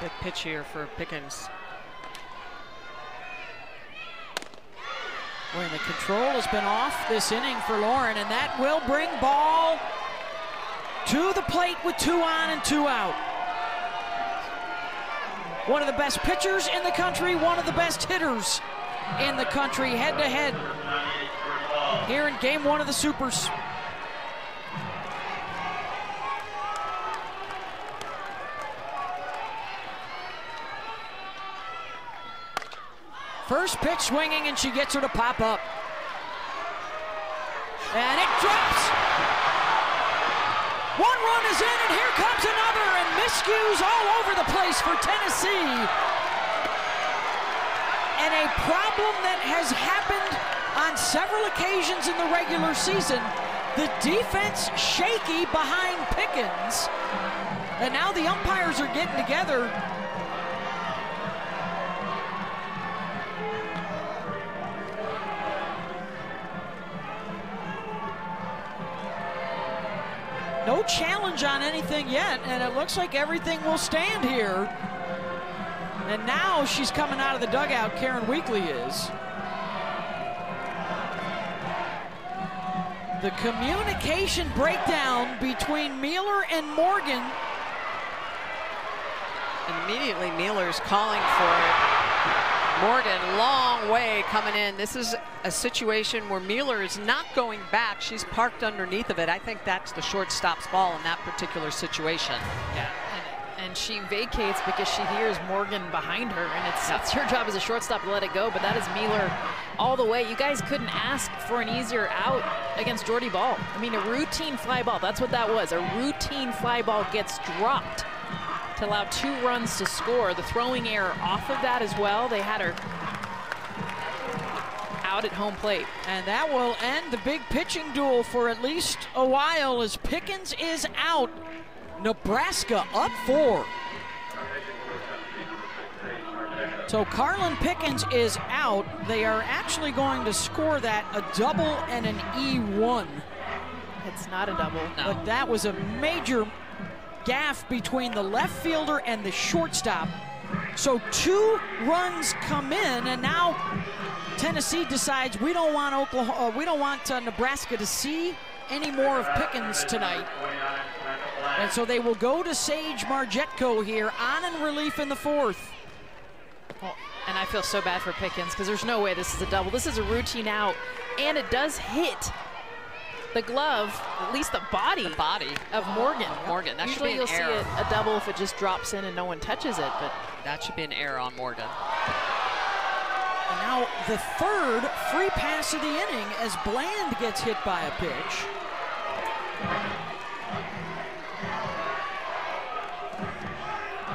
Big pitch here for Pickens. When the control has been off this inning for Lauren, and that will bring ball to the plate with 2 on and 2 out. One of the best pitchers in the country, one of the best hitters in the country, head-to-head here in game 1 of the Supers. First pitch swinging, and she gets her to pop up. And it drops. 1 run is in, and here comes another, and miscues all over the place for Tennessee. And a problem that has happened on several occasions in the regular season. The defense shaky behind Pickens. And now the umpires are getting together. No challenge on anything yet, and it looks like everything will stand here. And now she's coming out of the dugout, Karen Weekly is. The communication breakdown between Mueller and Morgan. And immediately Mueller's calling for it. Morgan, long way coming in. This is a situation where Mueller is not going back. She's parked underneath of it. I think that's the shortstop's ball in that particular situation. Yeah, and she vacates because she hears Morgan behind her, and it's her job as a shortstop to let it go, but that is Mueller all the way. You guys couldn't ask for an easier out against Jordy Ball. I mean, a routine fly ball, that's what that was. A routine fly ball gets dropped to allow 2 runs to score. The throwing error off of that as well. They had her out at home plate. And that will end the big pitching duel for at least a while as Pickens is out. Nebraska up 4. So Carlin Pickens is out. They are actually going to score that a double and an E1. It's not a double. No. But that was a major gaffe between the left fielder and the shortstop. So 2 runs come in, and now Tennessee decides we don't want Nebraska to see any more of Pickens tonight. And so they will go to Sage Margetko here on in relief in the 4th. Well, and I feel so bad for Pickens because there's no way this is a double. This is a routine out, and it does hit the glove, at least the body of Morgan. That Usually should be an you'll error. see a double if it just drops in and no one touches it, but That should be an error on Morgan. And now the 3rd free pass of the inning as Bland gets hit by a pitch.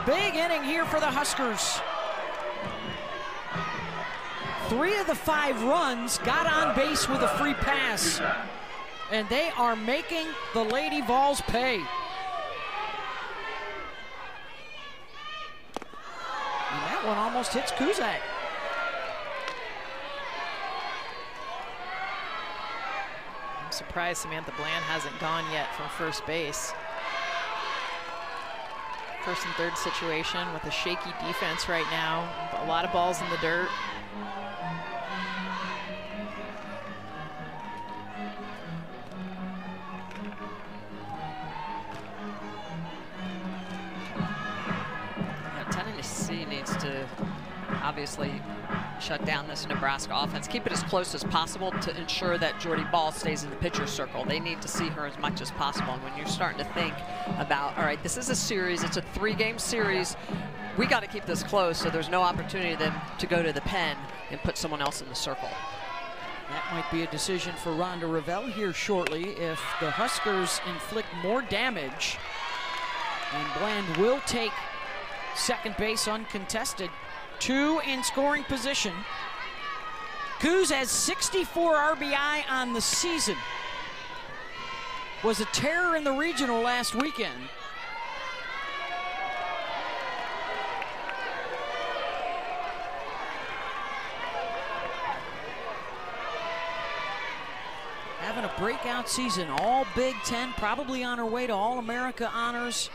Big inning here for the Huskers. 3 of the 5 runs got on base with a free pass. And they are making the Lady Vols pay. And that one almost hits Kuzak. I'm surprised Samantha Bland hasn't gone yet from first base. 1st and 3rd situation with a shaky defense right now. A lot of balls in the dirt. Tennessee needs to obviously shut down this Nebraska offense. Keep it as close as possible to ensure that Jordy Ball stays in the pitcher's circle. They need to see her as much as possible. And when you're starting to think about, all right, this is a series, it's a 3-game series, we got to keep this close so there's no opportunity then to go to the pen and put someone else in the circle. That might be a decision for Rhonda Revelle here shortly if the Huskers inflict more damage. And Bland will take second base uncontested. 2 in scoring position. Kuz has 64 RBI on the season. Was a terror in the regional last weekend. breakout season, all Big Ten, probably on her way to All-America honors.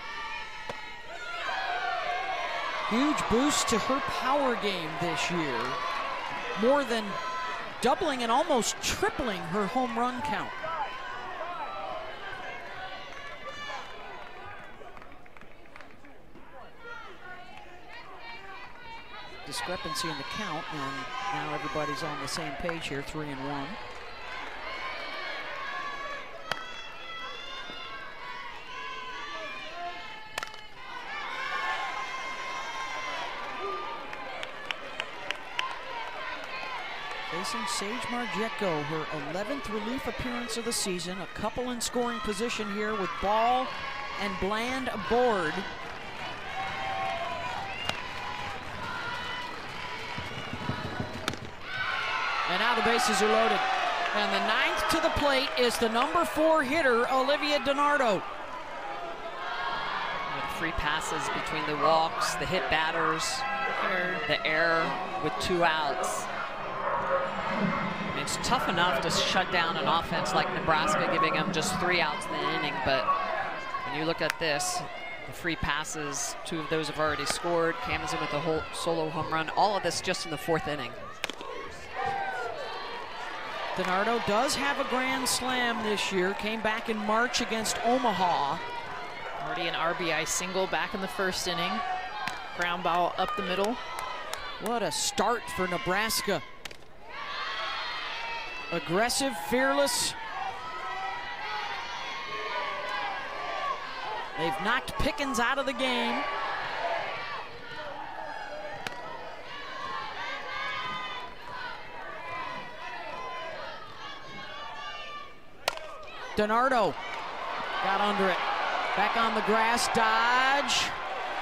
Huge boost to her power game this year, more than doubling and almost tripling her home run count. Discrepancy in the count, and now everybody's on the same page here, 3-1. Facing Sage Margetko, her 11th relief appearance of the season. A couple in scoring position here with Ball and Bland aboard. And now the bases are loaded. And the 9th to the plate is the number 4 hitter, Olivia DiNardo. With free passes between the walks, the hit batters, the error with 2 outs. I mean, it's tough enough to shut down an offense like Nebraska, giving them just 3 outs in the inning, but when you look at this, the free passes, 2 of those have already scored. Camden's with a whole solo home run, all of this just in the 4th inning. DiNardo does have a grand slam this year, came back in March against Omaha. Already an RBI single back in the 1st inning. Ground ball up the middle. What a start for Nebraska. Aggressive, fearless. They've knocked Pickens out of the game. DiNardo got under it. Back on the grass, dodge.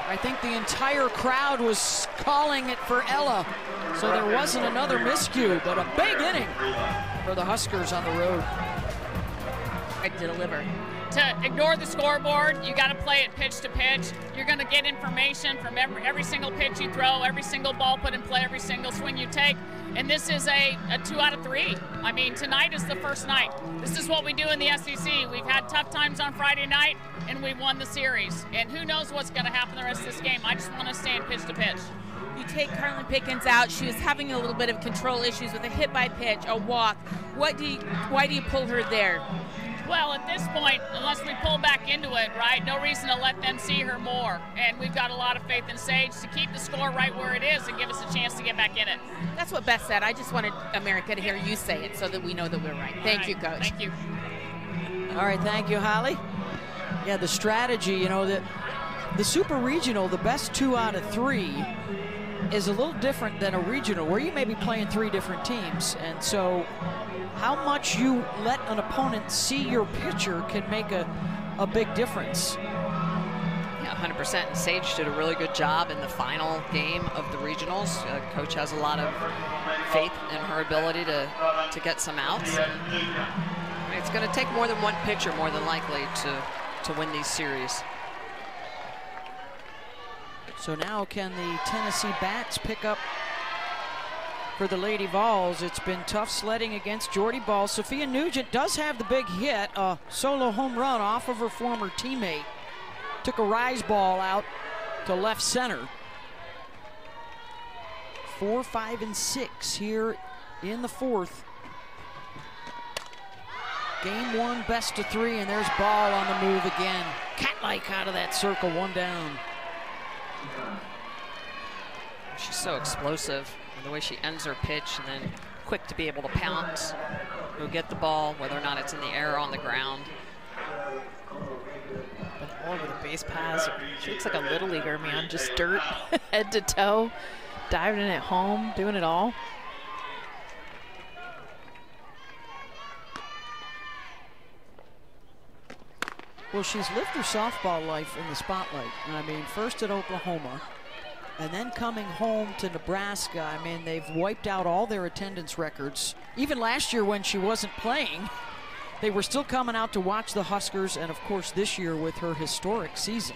I think the entire crowd was calling it for Ella, so there wasn't another miscue, but a big inning for the Huskers on the road. To deliver. To ignore the scoreboard, you got to play it pitch to pitch. You're going to get information from every single pitch you throw, every single ball put in play, every single swing you take. And this is a 2 out of 3. I mean, tonight is the first night. This is what we do in the SEC. We've had tough times on Friday night, and we won the series. And who knows what's going to happen the rest of this game. I just want to stay in pitch to pitch. You take Carlin Pickens out. She was having a little bit of control issues with a hit by pitch, a walk. Why do you pull her there? Well, at this point, unless we pull back into it, right, no reason to let them see her more. And we've got a lot of faith in Sage to keep the score right where it is and give us a chance to get back in it. That's what Beth said. I just wanted America to hear you say it so that we know that we're right. Thank you, Coach. Thank you. All right, thank you, Holly. Yeah, the strategy, you know, the Super Regional, the best 2 out of 3 is a little different than a regional where you may be playing 3 different teams. And so how much you let an opponent see your pitcher can make a big difference. Yeah, 100%. And Sage did a really good job in the final game of the regionals. Coach has a lot of faith in her ability to get some outs. It's going to take more than one pitcher, more than likely, to win these series. So now can the Tennessee Bats pick up for the Lady Vols? It's been tough sledding against Jordy Ball. Sophia Nugent does have the big hit, a solo home run off of her former teammate. Took a rise ball out to left center. 4, 5, and 6 here in the 4th. Game 1, best of 3, and there's Ball on the move again. Cat-like out of that circle, 1 down. She's so explosive. The way she ends her pitch and then quick to be able to pounce, go get the ball, whether or not it's in the air or on the ground. But all over the base pass. She looks like a little leaguer, man. Just dirt, head to toe, diving in at home, doing it all. Well, she's lived her softball life in the spotlight. I mean, first at Oklahoma, and then coming home to Nebraska. I mean, they've wiped out all their attendance records. Even last year when she wasn't playing, they were still coming out to watch the Huskers, and of course this year with her historic season.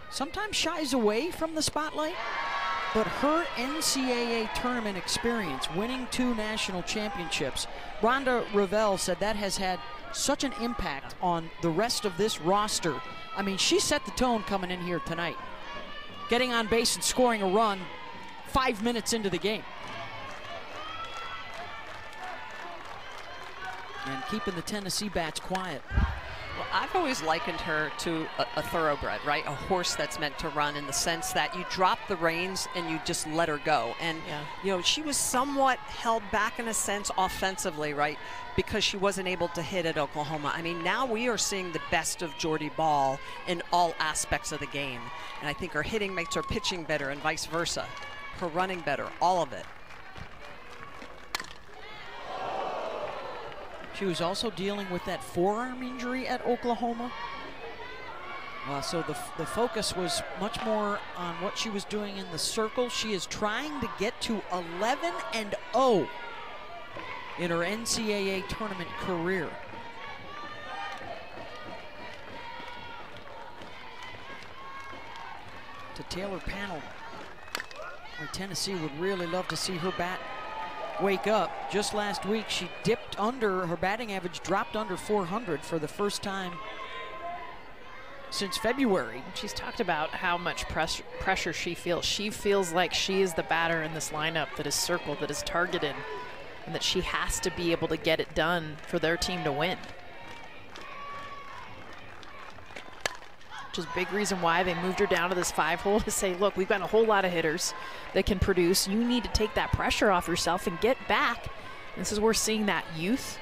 Sometimes shies away from the spotlight. but her NCAA tournament experience, winning 2 national championships, Rhonda Revelle said that has had such an impact on the rest of this roster. I mean, she set the tone coming in here tonight, getting on base and scoring a run 5 minutes into the game. And keeping the Tennessee bats quiet. Well, I've always likened her to a thoroughbred, right? A horse that's meant to run, in the sense that you drop the reins and you just let her go. And, you know, she was somewhat held back in a sense offensively, right? Because she wasn't able to hit at Oklahoma. I mean, now we are seeing the best of Jordy Bahl in all aspects of the game. And I think her hitting makes her pitching better and vice versa. Her running better, all of it. She was also dealing with that forearm injury at Oklahoma. So the focus was much more on what she was doing in the circle. She is trying to get to 11-0 in her NCAA tournament career. To Taylor Panel, where Tennessee would really love to see her bat wake up. Just last week, she dipped under, her batting average dropped under 400 for the first time since February. She's talked about how much pressure she feels. She feels like she is the batter in this lineup that is circled, that is targeted, and that she has to be able to get it done for their team to win. Which is a big reason why they moved her down to this 5-hole, to say, look, we've got a whole lot of hitters that can produce. You need to take that pressure off yourself and get back. And this is where we're seeing that youth.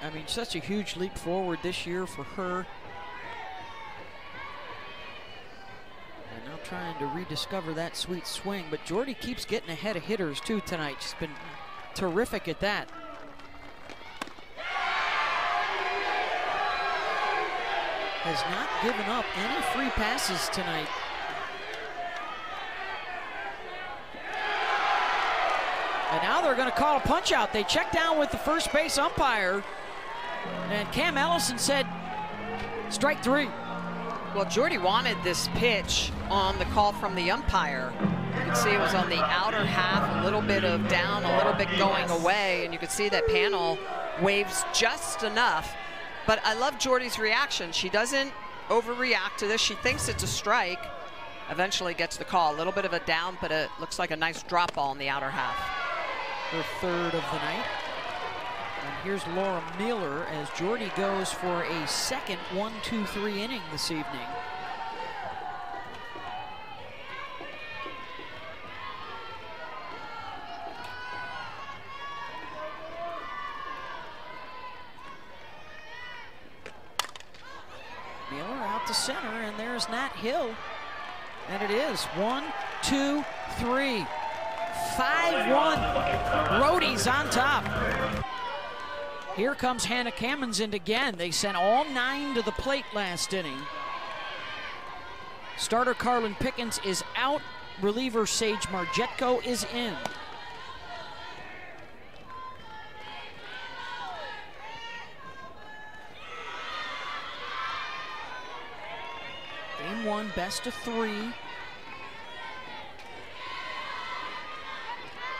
I mean, such a huge leap forward this year for her. And now trying to rediscover that sweet swing. But Jordy keeps getting ahead of hitters too tonight. She's been terrific at that. Has not given up any free passes tonight. And now they're going to call a punch out. They checked down with the first base umpire, and Cam Ellison said strike 3. Well, Jordy wanted this pitch on the call from the umpire. You can see it was on the outer half, a little bit of down, a little bit going away, and you can see that Panel waves just enough. But I love Jordy's reaction. She doesn't overreact to this. She thinks it's a strike. Eventually gets the call. A little bit of a down, but it looks like a nice drop ball in the outer half. Her third of the night. And here's Laura Miller as Jordy goes for a second 1-2-3 inning this evening. Miller out to center, and there's Nat Hill. And it is 1, 2, 3. 5-1. Roadies on top. Here comes Hannah Cammons in again. They sent all 9 to the plate last inning. Starter Carlin Pickens is out. Reliever Sage Margetko is in. Game 1, best of 3.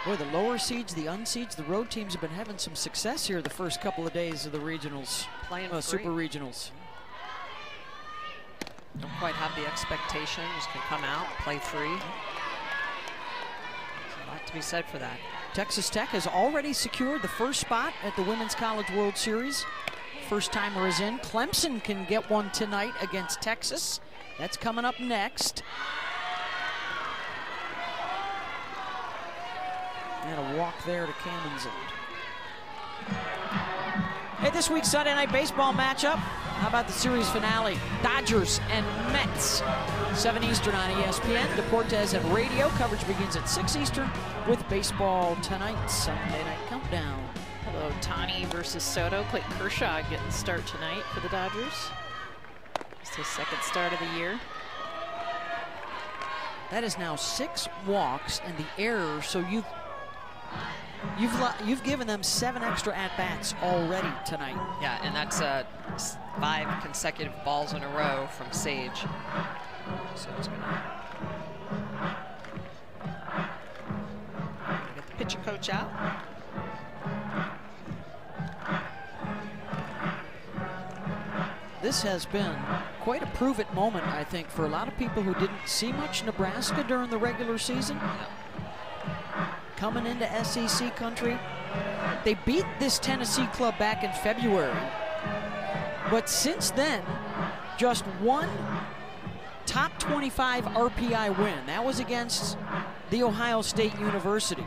Boy, the lower seeds, the unseeds, the road teams have been having some success here the first couple of days of the regionals, super regionals. Don't quite have the expectations, can come out, play free. There's a lot to be said for that. Texas Tech has already secured the first spot at the Women's College World Series. First timer is in. Clemson can get one tonight against Texas. That's coming up next. And a walk there to Cannon's end. Hey, this week's Sunday Night Baseball matchup. How about the series finale? Dodgers and Mets. 7 Eastern on ESPN. Deportes and radio. Coverage begins at 6 Eastern with baseball tonight. Sunday Night Countdown. Hello, Tani versus Soto. Clayton Kershaw getting the start tonight for the Dodgers. It's his second start of the year. That is now 6 walks and the error, so you've given them 7 extra at-bats already tonight. Yeah, and that's 5 consecutive balls in a row from Sage. So it's gonna pitching coach out. This has been quite a prove-it moment, I think, for a lot of people who didn't see much Nebraska during the regular season. Coming into SEC country. They beat this Tennessee club back in February. But since then, just one top 25 RPI win. That was against The Ohio State University.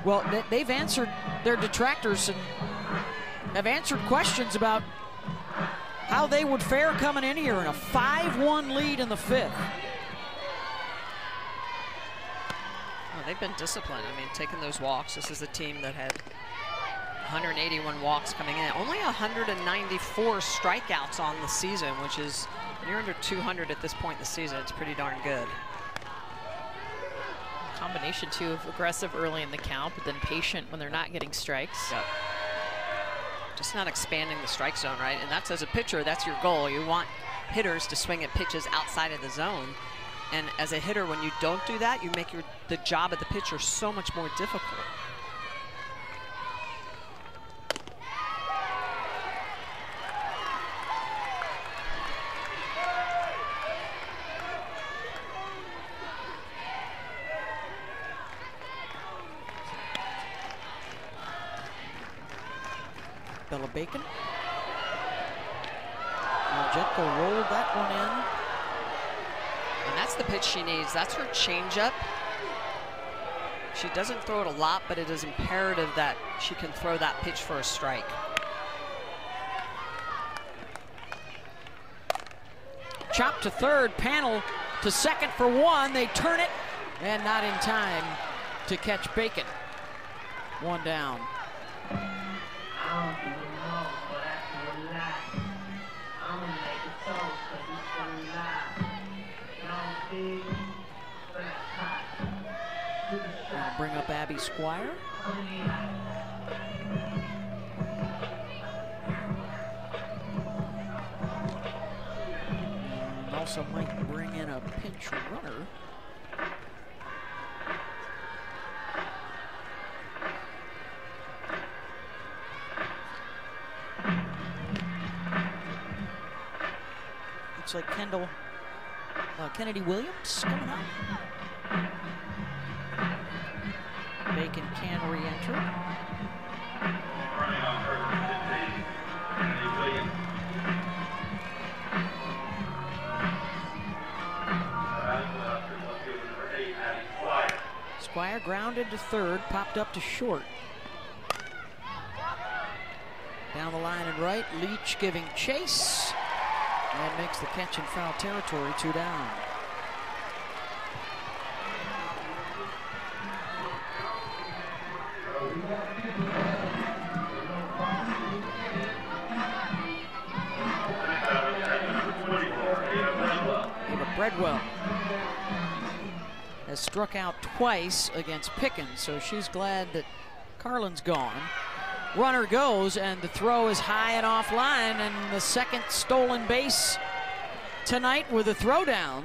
Well, they've answered their detractors and have answered questions about how they would fare coming in here in a 5-1 lead in the 5th. Oh, they've been disciplined. I mean, taking those walks. This is a team that had 181 walks coming in. Only 194 strikeouts on the season, which is near under 200 at this point in the season. It's pretty darn good. Combination, too, of aggressive early in the count, but then patient when they're not getting strikes. Yep. Just not expanding the strike zone, right? And that's, as a pitcher, that's your goal. You want hitters to swing at pitches outside of the zone. And as a hitter, when you don't do that, you make the job of the pitcher so much more difficult. Bella Bacon. Jetko rolled that one in. And that's the pitch she needs. That's her changeup. She doesn't throw it a lot, but it is imperative that she can throw that pitch for a strike. Chop to third, Panel to second for one. They turn it, and not in time to catch Bacon. One down. Bring up Abby Squire. And also might bring in a pinch runner. Looks like Kennedy Williams coming up. Bacon can re-enter. Squire grounded to third, popped up to short. Down the line and right, Leach giving chase. And makes the catch in foul territory, 2 down. Breadwell has struck out twice against Pickens, so she's glad that Carlin's gone. Runner goes, and the throw is high and offline, and the second stolen base tonight with a throwdown.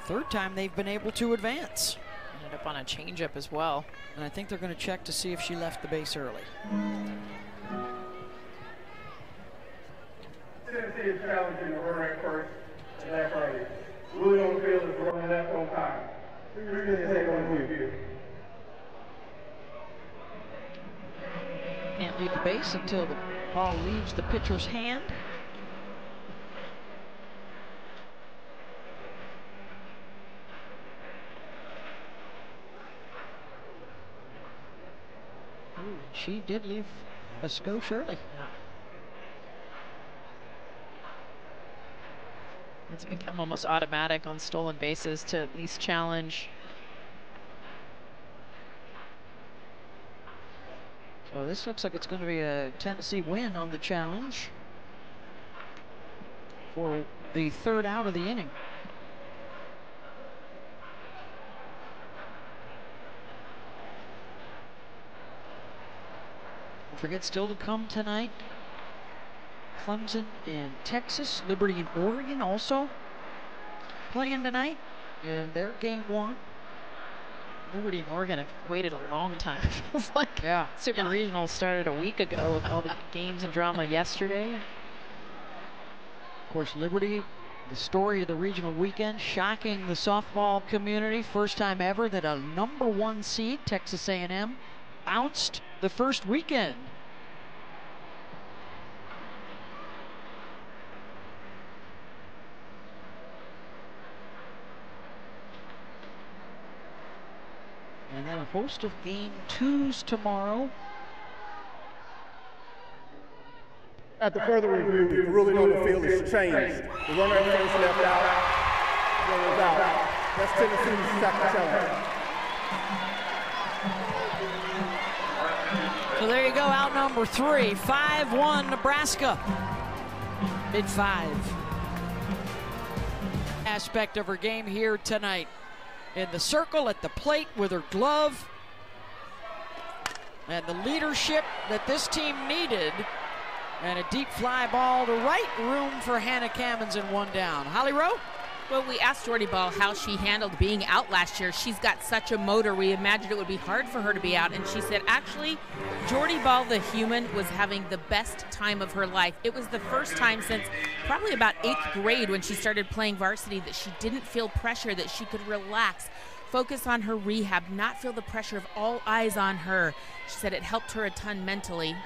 Third time they've been able to advance. Ended up on a changeup as well. And I think they're going to check to see if she left the base early. Tennessee is challenging the runner at first and left early. Really on the field is running left on time. We're going to take on the field. Can't leave the base until the ball leaves the pitcher's hand. Ooh, she did leave a skosh early. It's become almost automatic on stolen bases to at least challenge. So this looks like it's going to be a Tennessee win on the challenge for the third out of the inning. Don't forget, still to come tonight, Clemson in Texas, Liberty in Oregon also playing tonight in their game 1. Liberty and Oregon have waited a long time. It's like Super Regional started a week ago with all the games and drama yesterday. Of course, Liberty, the story of the regional weekend, shocking the softball community. First time ever that a #1 seed, Texas A&M, bounced the first weekend. And then a host of game 2s tomorrow. At the further review, the ruling on the field is changed. The runner at first left out, runner's out. That's Tennessee's second challenge. So there you go, out number 3, 5-1 Nebraska. Mid-5. Aspect of her game here tonight. In the circle, at the plate, with her glove. And the leadership that this team needed. And a deep fly ball to right, room for Hannah Cammons and 1 down. Holly Rowe? Well, we asked Jordy Ball how she handled being out last year. She's got such a motor. We imagined it would be hard for her to be out. And she said, actually, Jordy Ball, the human, was having the best time of her life. It was the first time since probably about 8th grade when she started playing varsity that she didn't feel pressure, that she could relax, focus on her rehab, not feel the pressure of all eyes on her. She said it helped her a ton mentally.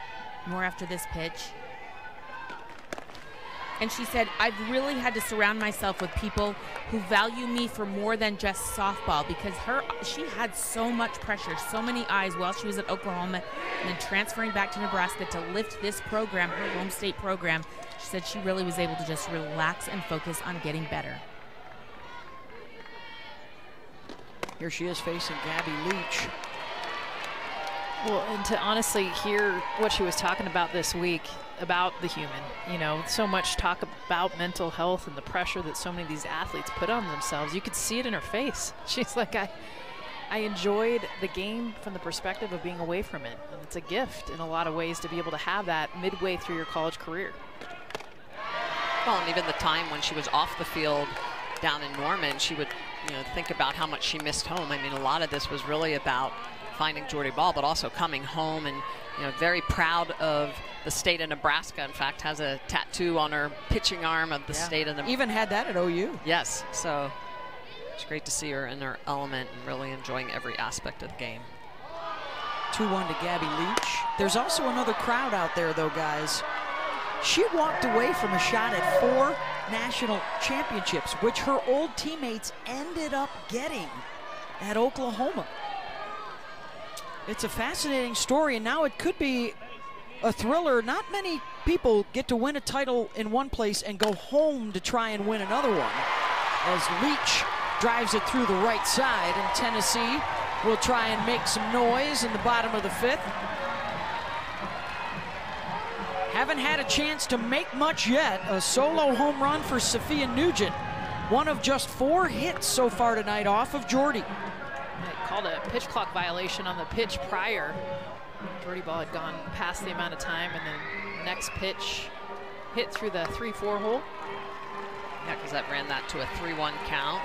More after this pitch. And she said, I've really had to surround myself with people who value me for more than just softball, because she had so much pressure, so many eyes while she was at Oklahoma, and then transferring back to Nebraska to lift this program, her home state program. She said she really was able to just relax and focus on getting better. Here she is facing Gabby Leach. Well, and to honestly hear what she was talking about this week, about the human, you know, so much talk about mental health and the pressure that so many of these athletes put on themselves. You could see it in her face. She's like, I enjoyed the game from the perspective of being away from it. And it's a gift in a lot of ways to be able to have that midway through your college career. Well, and even the time when she was off the field down in Norman, she would, you know, think about how much she missed home. I mean, a lot of this was really about finding Jordy Ball, but also coming home and, you know, very proud of the state of Nebraska. In fact, has a tattoo on her pitching arm of the state of Nebraska. Even had that at OU. Yes, so it's great to see her in her element and really enjoying every aspect of the game. 2-1 to Gabby Leach. There's also another crowd out there, though, guys. She walked away from a shot at 4 national championships, which her old teammates ended up getting at Oklahoma. It's a fascinating story, and now it could be a thriller. Not many people get to win a title in one place and go home to try and win another one. As Leach drives it through the right side, and Tennessee will try and make some noise in the bottom of the 5th. Haven't had a chance to make much yet. A solo home run for Sophia Nugent. One of just 4 hits so far tonight off of Jordy. They called a pitch clock violation on the pitch prior. Jordy Ball had gone past the amount of time, and then next pitch hit through the 3-4 hole. Yeah, because that ran that to a 3-1 count.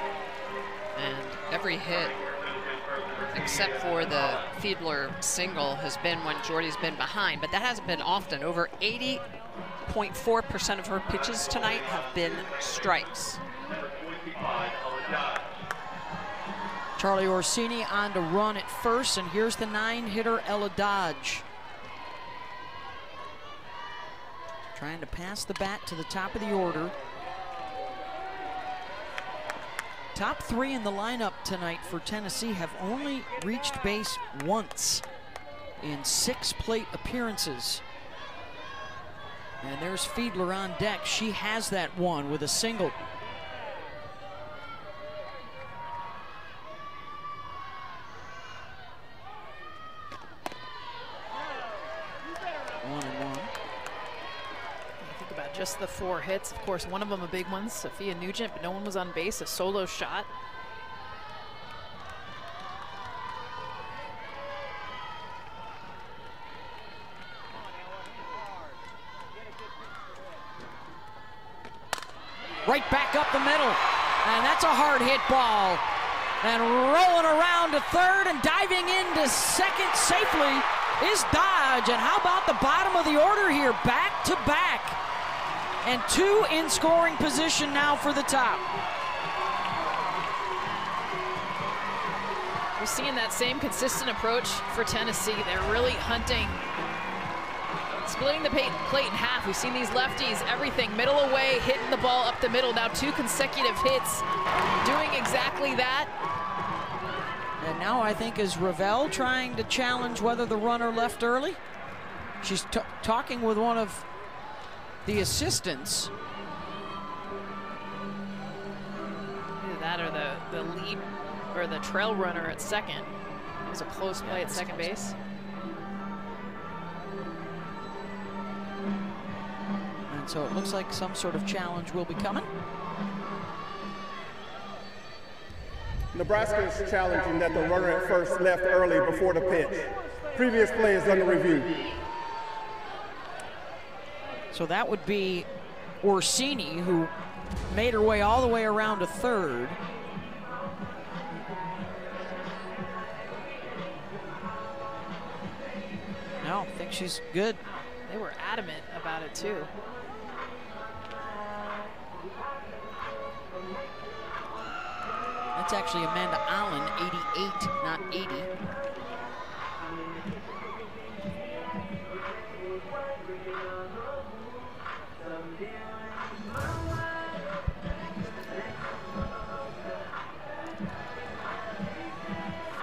And every hit, except for the Fiedler single, has been when Jordy's been behind, but that hasn't been often. Over 80.4% of her pitches tonight have been strikes. Charlie Orsini on to run at first, and here's the 9-hitter Ella Dodge. Trying to pass the bat to the top of the order. Top 3 in the lineup tonight for Tennessee have only reached base once in 6 plate appearances. And there's Fiedler on deck. She has that one with a single. Just the 4 hits. Of course, one of them a big one, Sophia Nugent, but no one was on base, a solo shot. Right back up the middle, and that's a hard hit ball. And rolling around to third and diving into second safely is Dodge. And how about the bottom of the order here? Back to back. And 2 in scoring position now for the top. We're seeing that same consistent approach for Tennessee. They're really hunting, splitting the plate in half. We've seen these lefties, everything, middle away, hitting the ball up the middle. Now 2 consecutive hits, doing exactly that. And now I think is Ravel trying to challenge whether the runner left early. She's talking with one of the assistants. Either that or the lead or the trail runner at second. It was a close play at second base. And so it looks like some sort of challenge will be coming. Nebraska is challenging that the runner at first left early before the pitch. Previous play is under review. So that would be Orsini, who made her way all the way around to third. No, I think she's good. They were adamant about it too. That's actually Amanda Allen, 88, not 80.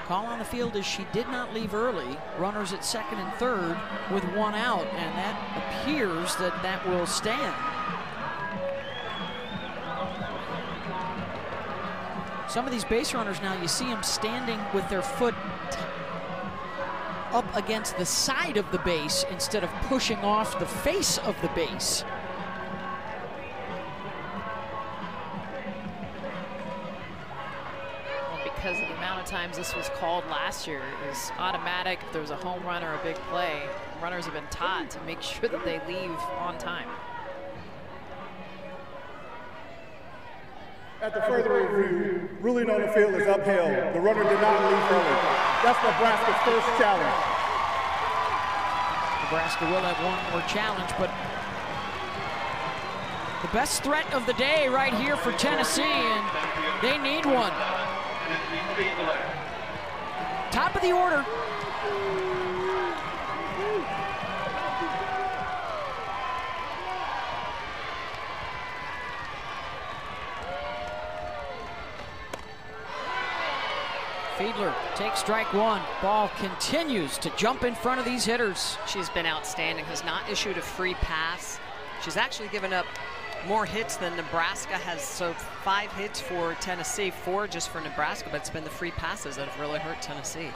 Call on the field is she did not leave early. Runners at second and third with 1 out, and that appears that that will stand. Some of these base runners now, you see them standing with their foot up against the side of the base instead of pushing off the face of the base. Because of the amount of times this was called last year, it was automatic. If there was a home run or a big play, runners have been taught to make sure that they leave on time. At the further review, ruling on the field is upheld. The runner did not leave early. That's Nebraska's first challenge. Nebraska will have one more challenge, but the best threat of the day right here for Tennessee, and they need one. Top of the order. Fiedler takes strike 1. Ball continues to jump in front of these hitters. She's been outstanding, has not issued a free pass. She's actually given up more hits than Nebraska has, so 5 hits for Tennessee, 4 just for Nebraska, but it's been the free passes that have really hurt Tennessee.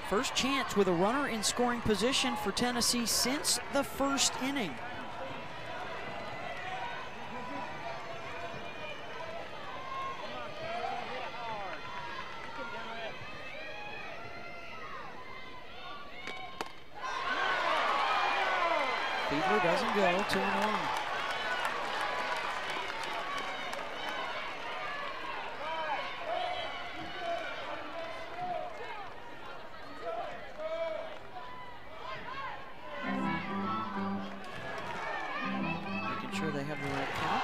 First chance with a runner in scoring position for Tennessee since the first inning. Fiedler doesn't go, 2-1. Making sure they have the right count.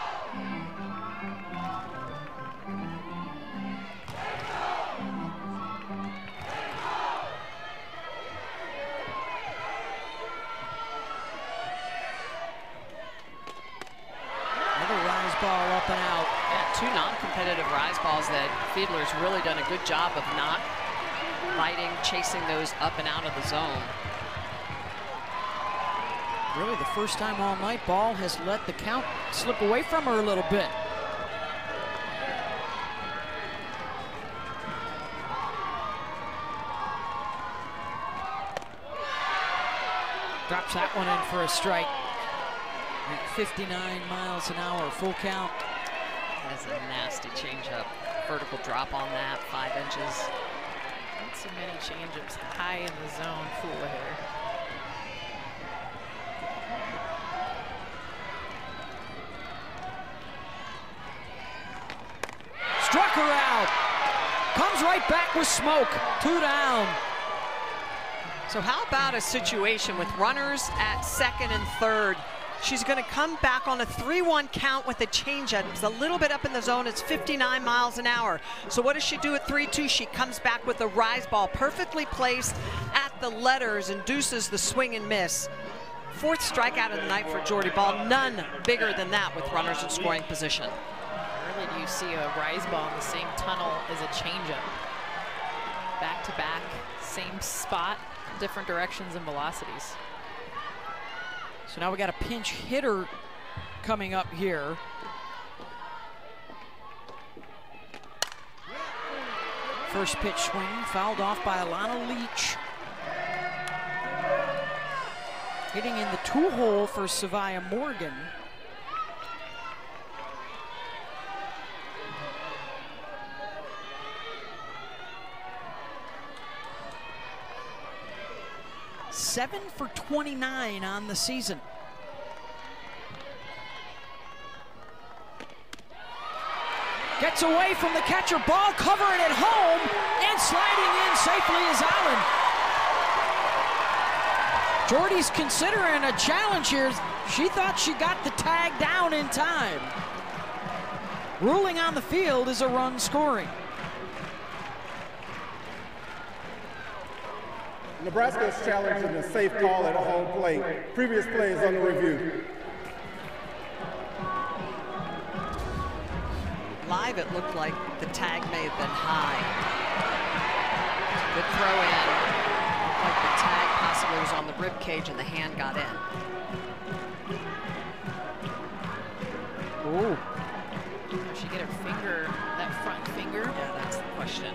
Ball up and out. Yeah, 2 non-competitive rise balls that Fiedler's really done a good job of not biting, chasing those up and out of the zone. Really the first time all night, Ball has let the count slip away from her a little bit. Drops that one in for a strike. At 59 miles an hour, full count. That's a nasty changeup. Vertical drop on that, 5 inches. Not so many changeups high in the zone fool her. out. Comes right back with smoke. 2 down. So how about a situation with runners at second and third? She's going to come back on a 3-1 count with a changeup. It's a little bit up in the zone. It's 59 miles an hour. So what does she do at 3-2? She comes back with a rise ball, perfectly placed at the letters, induces the swing and miss. 4th strikeout of the night for Jordy Ball. None bigger than that with runners in scoring position. Rarely do you see a rise ball in the same tunnel as a changeup. Back to back, same spot, different directions and velocities. So now we got a pinch hitter coming up here. First pitch swing, fouled off by Alana Leach. Hitting in the 2-hole for Savia Morgan. Seven for 29 on the season. Gets away from the catcher, ball covering it home, and sliding in safely is Allen. Jordy's considering a challenge here. She thought she got the tag down in time. Ruling on the field is a run scoring. Nebraska is challenging a safe call at a home plate. Previous play is under review. Live, it looked like the tag may have been high. Good throw in. Looked like the tag possibly was on the rib cage and the hand got in. Ooh. Did she get her finger, that front finger? Yeah, that's the question.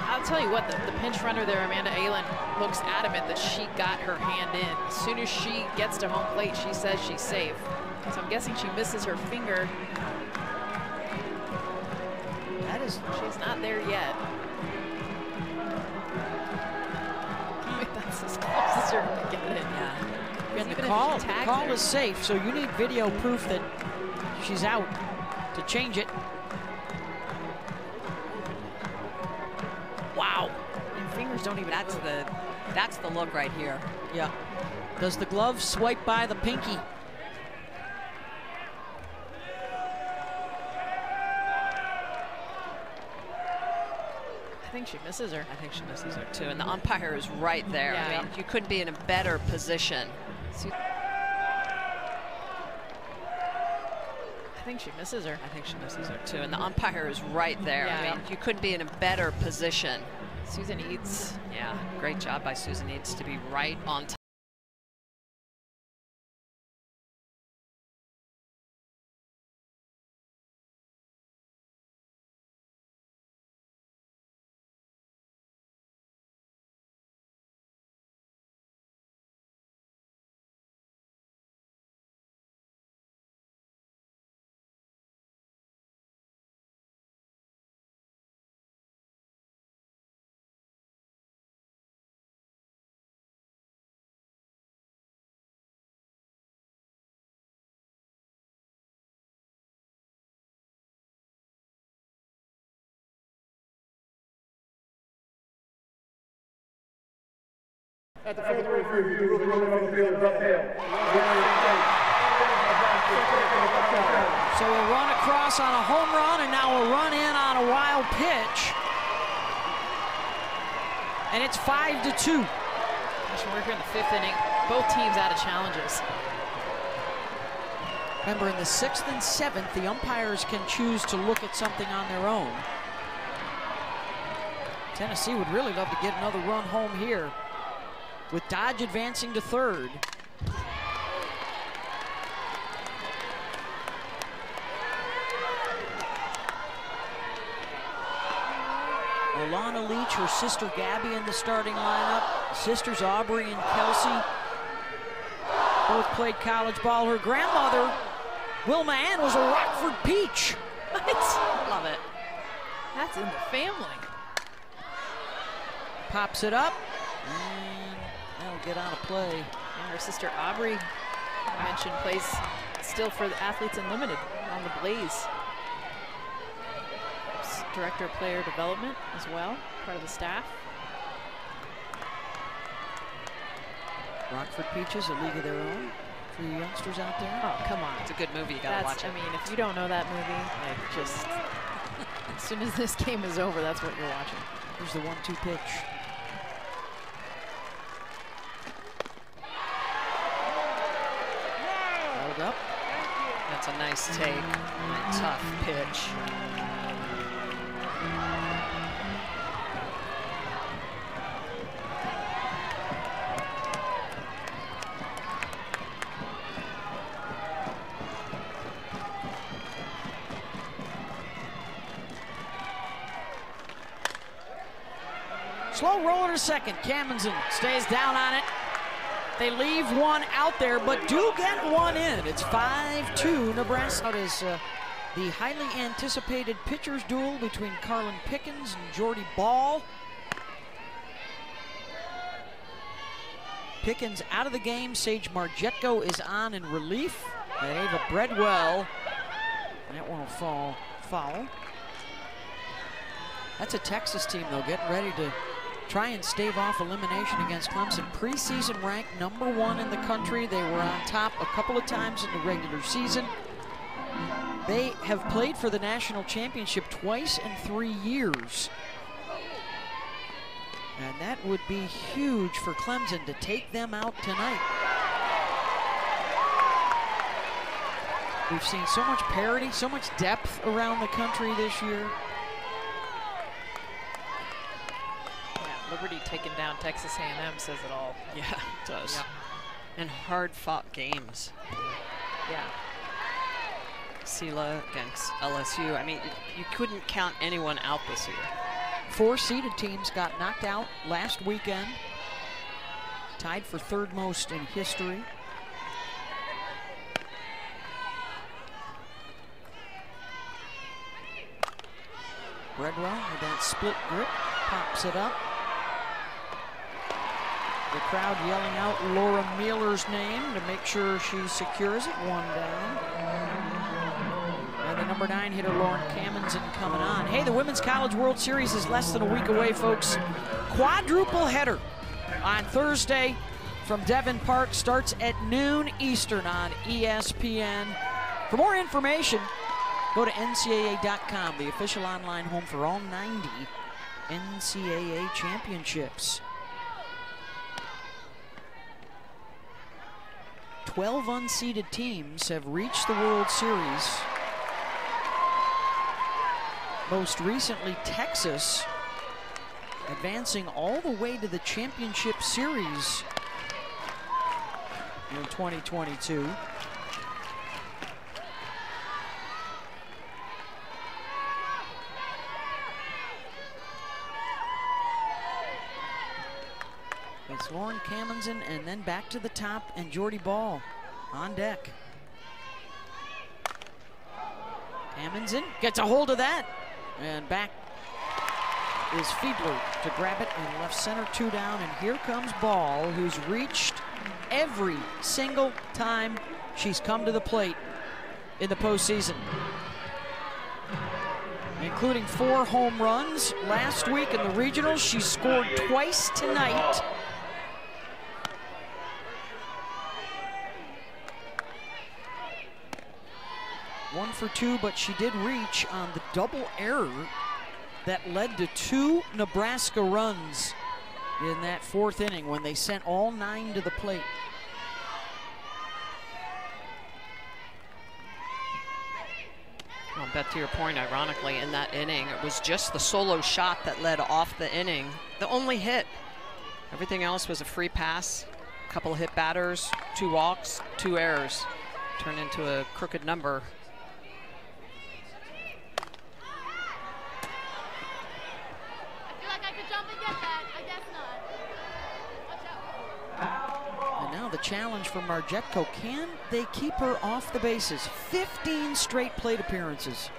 I'll tell you what, the pinch runner there, Amanda Aylen, looks adamant that she got her hand in. As soon as she gets to home plate, she says she's safe. So I'm guessing she misses her finger. She's not there yet. That's as close as you're gonna get it. Yeah. And the call is safe, so you need video proof that she's out to change it. Wow. And fingers don't even That's the look right here. Yeah. Does the glove swipe by the pinky? I think she misses her. I think she misses her too. And the umpire is right there. Yeah. I mean, you couldn't be in a better position. I think she misses her. I think she misses her too. And the umpire is right there. Yeah. I mean, you couldn't be in a better position. Susan Eads. Yeah, great job by Susan Eads to be right on time. At the further review, the ruling on the field is upheld. So a run across on a home run, and now a run in on a wild pitch. And it's 5-2. We're here in the 5th inning. Both teams out of challenges. Remember, in the 6th and 7th, the umpires can choose to look at something on their own. Tennessee would really love to get another run home here, with Dodge advancing to third. Alana Leach, her sister Gabby in the starting lineup. Sisters Aubrey and Kelsey both played college ball. Her grandmother, Wilma Ann, was a Rockford Peach. What? Love it. That's in the family. Pops it up, and that'll get out of play. And her sister Aubrey, I mentioned, plays still for the Athletes Unlimited on the Blaze. Director of Player Development as well, part of the staff. Rockford Peaches, a league of their own for you youngsters out there. Oh, come on. It's a good movie. You gotta watch it. I mean, if you don't know that movie, like, just as soon as this game is over, that's what you're watching. Here's the 1-2 pitch. Held up. That's a nice take. A tough pitch. Slow roller to second. Cammonson stays down on it. They leave one out there, but do get one in. It's 5-2 Nebraska. Out is the highly anticipated pitchers duel between Carlin Pickens and Jordy Ball. Pickens out of the game. Sage Margetko is on in relief. Ava Breadwell. That one will fall foul. That's a Texas team, though, getting ready to try and stave off elimination against Clemson. Preseason ranked #1 in the country. They were on top a couple of times in the regular season. They have played for the national championship twice in 3 years. And that would be huge for Clemson to take them out tonight. We've seen so much parity, so much depth around the country this year. Liberty taking down Texas A&M says it all. Yeah, it does. Yeah. And hard-fought games. Yeah. Sela against LSU. I mean, you couldn't count anyone out this year. 4 seeded teams got knocked out last weekend. Tied for 3rd most in history. Breadwell with that split grip, pops it up. The crowd yelling out Laura Mueller's name to make sure she secures it. 1 down. And the #9 hitter, Lauren Cammonson, coming on. Hey, the Women's College World Series is less than a week away, folks. Quadruple header on Thursday from Devon Park. Starts at noon Eastern on ESPN. For more information, go to NCAA.com, the official online home for all 90 NCAA championships. 12 unseeded teams have reached the World Series. Most recently, Texas advancing all the way to the championship series in 2022. It's Lauren Cammonson, and then back to the top, and Jordy Ball on deck. Cammonson gets a hold of that, and back is Fiedler to grab it in left center, 2 down, and here comes Ball, who's reached every single time she's come to the plate in the postseason, including 4 home runs last week in the regionals. She scored twice tonight. One for 2, but she did reach on the double error that led to 2 Nebraska runs in that 4th inning when they sent all 9 to the plate. Well, Beth, to your point, ironically, in that inning, it was just the solo shot that led off the inning. The only hit. Everything else was a free pass, a couple of hit batters, 2 walks, 2 errors. Turned into a crooked number. the challenge for Margetko. Can they keep her off the bases? 15 straight plate appearances.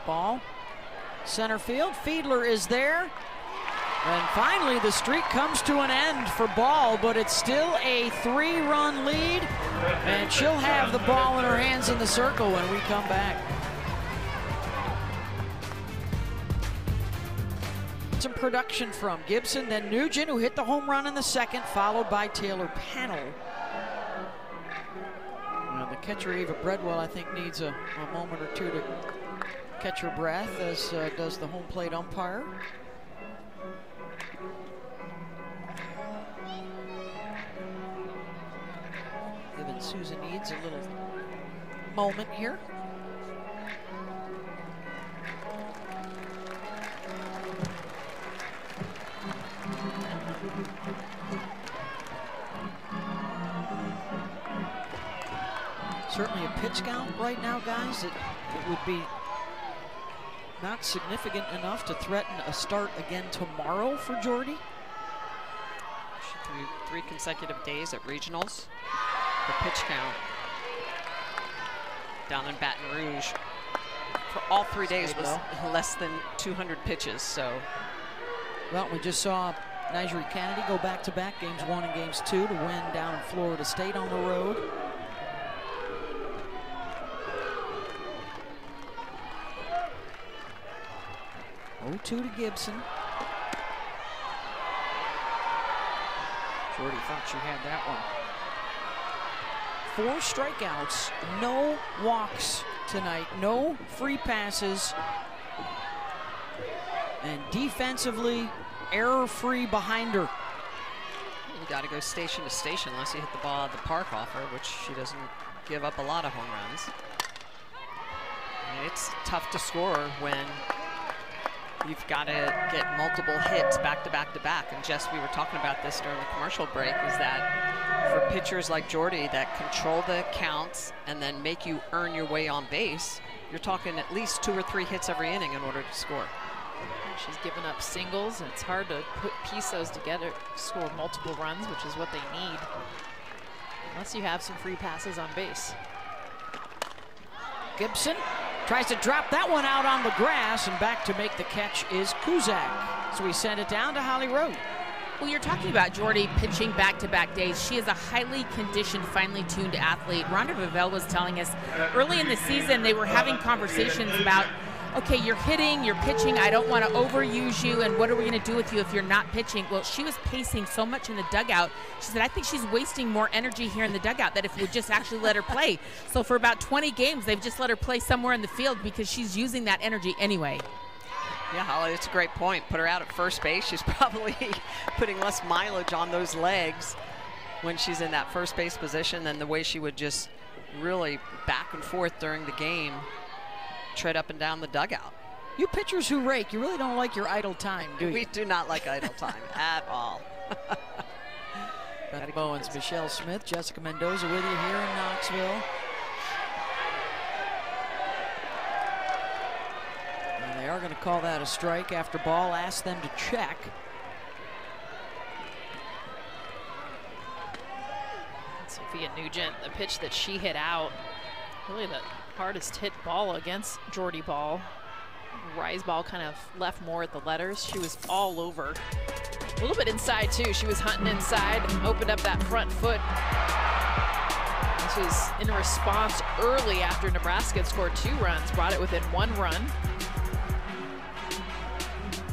Ball, center field, Fiedler is there. And finally the streak comes to an end for Ball, but it's still a 3-run lead, and she'll have the ball in her hands in the circle when we come back. Some production from Gibson, then Nugent, who hit the home run in the second, followed by Taylor Pannell. The catcher, Eva Breadwell, I think needs a moment or two to catch her breath, as does the home plate umpire. Giving Susan Eads a little moment here. Certainly a pitch count right now, guys. It would be not significant enough to threaten a start again tomorrow for Jordy. Three consecutive days at regionals. The pitch count down in Baton Rouge for all 3 days was less than 200 pitches. So, well, we just saw Nigeri Kennedy go back-to-back games 1 and games 2 to win down in Florida State on the road. Oh, 2 to Gibson. Jordy thought she had that one. 4 strikeouts, no walks tonight, no free passes, and defensively error-free behind her. You got to go station to station unless you hit the ball at the park off her, which she doesn't give up a lot of home runs. And it's tough to score when you've got to get multiple hits back to back to back. And Jess, we were talking about this during the commercial break, is that for pitchers like Jordy that control the counts and then make you earn your way on base, you're talking at least 2 or 3 hits every inning in order to score. She's given up singles, and it's hard to piece those together, score multiple runs, which is what they need, unless you have some free passes on base. Gibson tries to drop that one out on the grass, and back to make the catch is Kuzak. So we send it down to Holly Rowe. Well, you're talking about Jordy pitching back-to-back days. She is a highly conditioned, finely tuned athlete. Rhonda Vavell was telling us early in the season they were having conversations about, okay, you're hitting, you're pitching, I don't want to overuse you, and what are we going to do with you if you're not pitching? Well, she was pacing so much in the dugout. She said, I think she's wasting more energy here in the dugout than if we just actually let her play. So for about 20 games, they've just let her play somewhere in the field because she's using that energy anyway. Yeah, Holly, it's a great point. Put her out at first base. She's probably putting less mileage on those legs when she's in that first base position than the way she would just really back and forth during the game, tread up and down the dugout. You pitchers who rake, you really don't like your idle time, do you? We do not like idle time at all. Beth Bowens, Michelle Smith, Jessica Mendoza with you here in Knoxville. And they are going to call that a strike after Ball asked them to check. Sophia Nugent, the pitch that she hit out, really the hardest hit ball against Jordy Ball. Rise Ball kind of left more at the letters. She was all over. A little bit inside too. She was hunting inside, opened up that front foot. This was in response early after Nebraska had scored 2 runs, brought it within 1 run.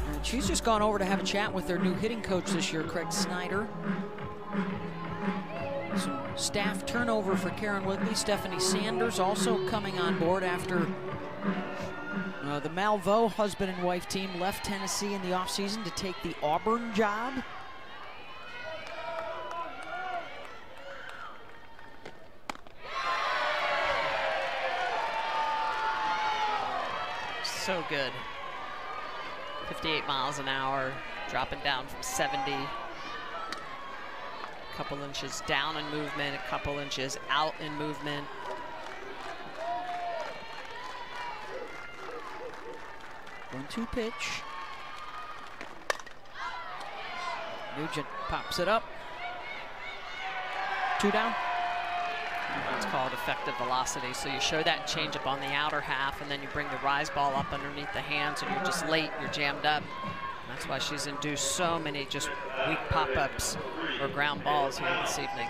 And she's just gone over to have a chat with their new hitting coach this year, Craig Snyder. Some staff turnover for Karen Whitley. Stephanie Sanders also coming on board after the Malveaux husband and wife team left Tennessee in the offseason to take the Auburn job. So good. 58 miles an hour, dropping down from 70. A couple inches down in movement, a couple inches out in movement. One-two pitch. Nugent pops it up. 2 down. It's called effective velocity. So you show that changeup on the outer half, and then you bring the rise ball up underneath the hands, and you're just late, you're jammed up. And that's why she's induced so many just weak pop-ups or ground balls here this evening.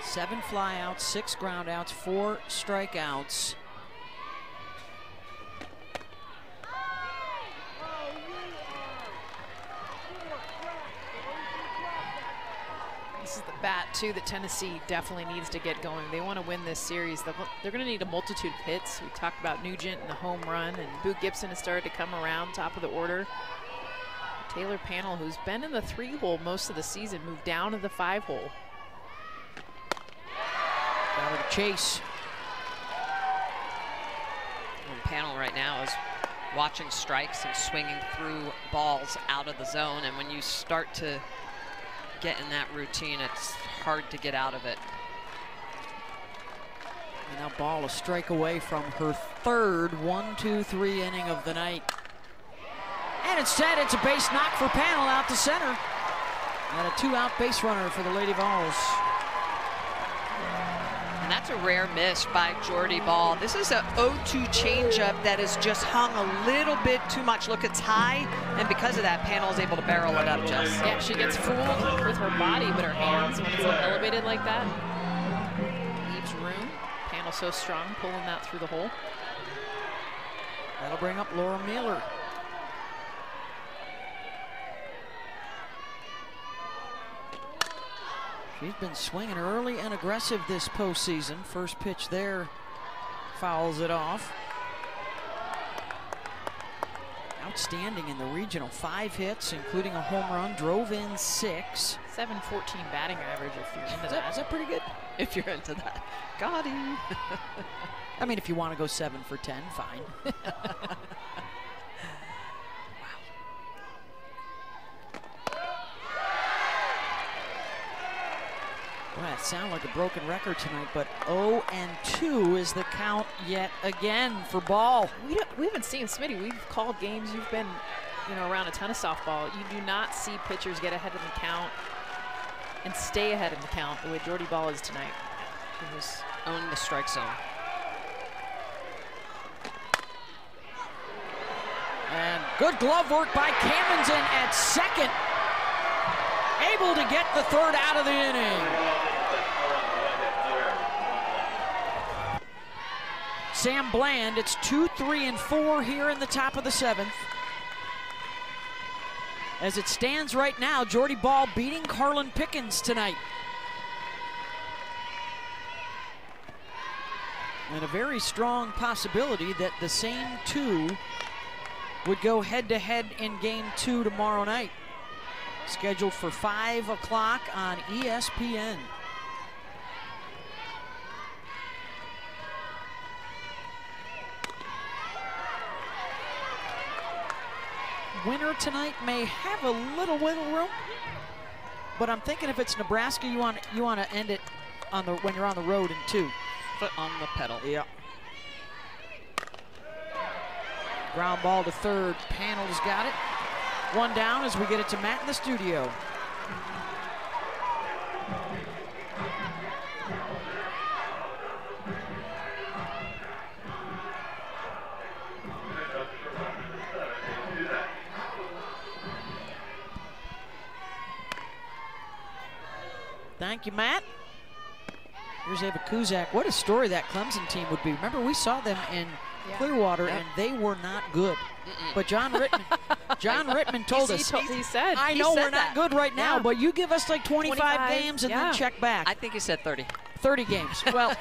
Seven flyouts, 6 groundouts, 4 strikeouts. This is the bat, too, that Tennessee definitely needs to get going. They want to win this series. They're going to need a multitude of hits. We talked about Nugent and the home run, and Boo Gibson has started to come around top of the order. Taylor Panel, who's been in the 3-hole most of the season, moved down to the 5-hole. Down to chase. And Panel right now is watching strikes and swinging through balls out of the zone, and when you start to get in that routine, it's hard to get out of it. And now Ball a strike away from her 3rd 1-2-3 inning of the night. And instead, it's a base knock for Panel out to center. And a 2-out base runner for the Lady Vols. And that's a rare miss by Jordy Ball. This is a 0-2 changeup that is just hung a little bit too much. Look, it's high, and because of that, Panel is able to barrel it up, Jess. Yeah, she gets fooled with her body, but her hands, when it's elevated like that, leaves room. Panel so strong, pulling that through the hole. That'll bring up Laura Mueller. She's been swinging early and aggressive this postseason. First pitch there fouls it off. Outstanding in the regional. 5 hits, including a home run. Drove in 6. 714 batting average if you're into that. Is that pretty good? If you're into that. Got him. I mean, if you want to go 7 for 10, fine. Well, that sounds like a broken record tonight, but 0-2 is the count yet again for Ball. We haven't seen, Smitty, we've called games, you've been around a ton of softball. You do not see pitchers get ahead of the count and stay ahead of the count the way Jordy Ball is tonight. He was owning the strike zone. And good glove work by Camenzind at second. Able to get the 3rd out of the inning. Sam Bland, it's 2, 3, and 4 here in the top of the 7th. As it stands right now, Jordy Ball beating Carlin Pickens tonight. And a very strong possibility that the same 2 would go head-to-head in Game 2 tomorrow night. Scheduled for 5 o'clock on ESPN. Winner tonight may have a little wiggle room, but I'm thinking if it's Nebraska, you want to end it on the when you're on the road in 2. Foot on the pedal. Yeah. Ground ball to 3rd. Panel's got it. 1 down as we get it to Matt in the studio. Thank you, Matt. Here's Ava Kuzak. What a story that Clemson team would be. Remember, we saw them in Clearwater, and they were not good. But John Rittman told us. He said. I know we're not good right now, but you give us like 25 games and then check back. I think he said 30. 30 games. Well,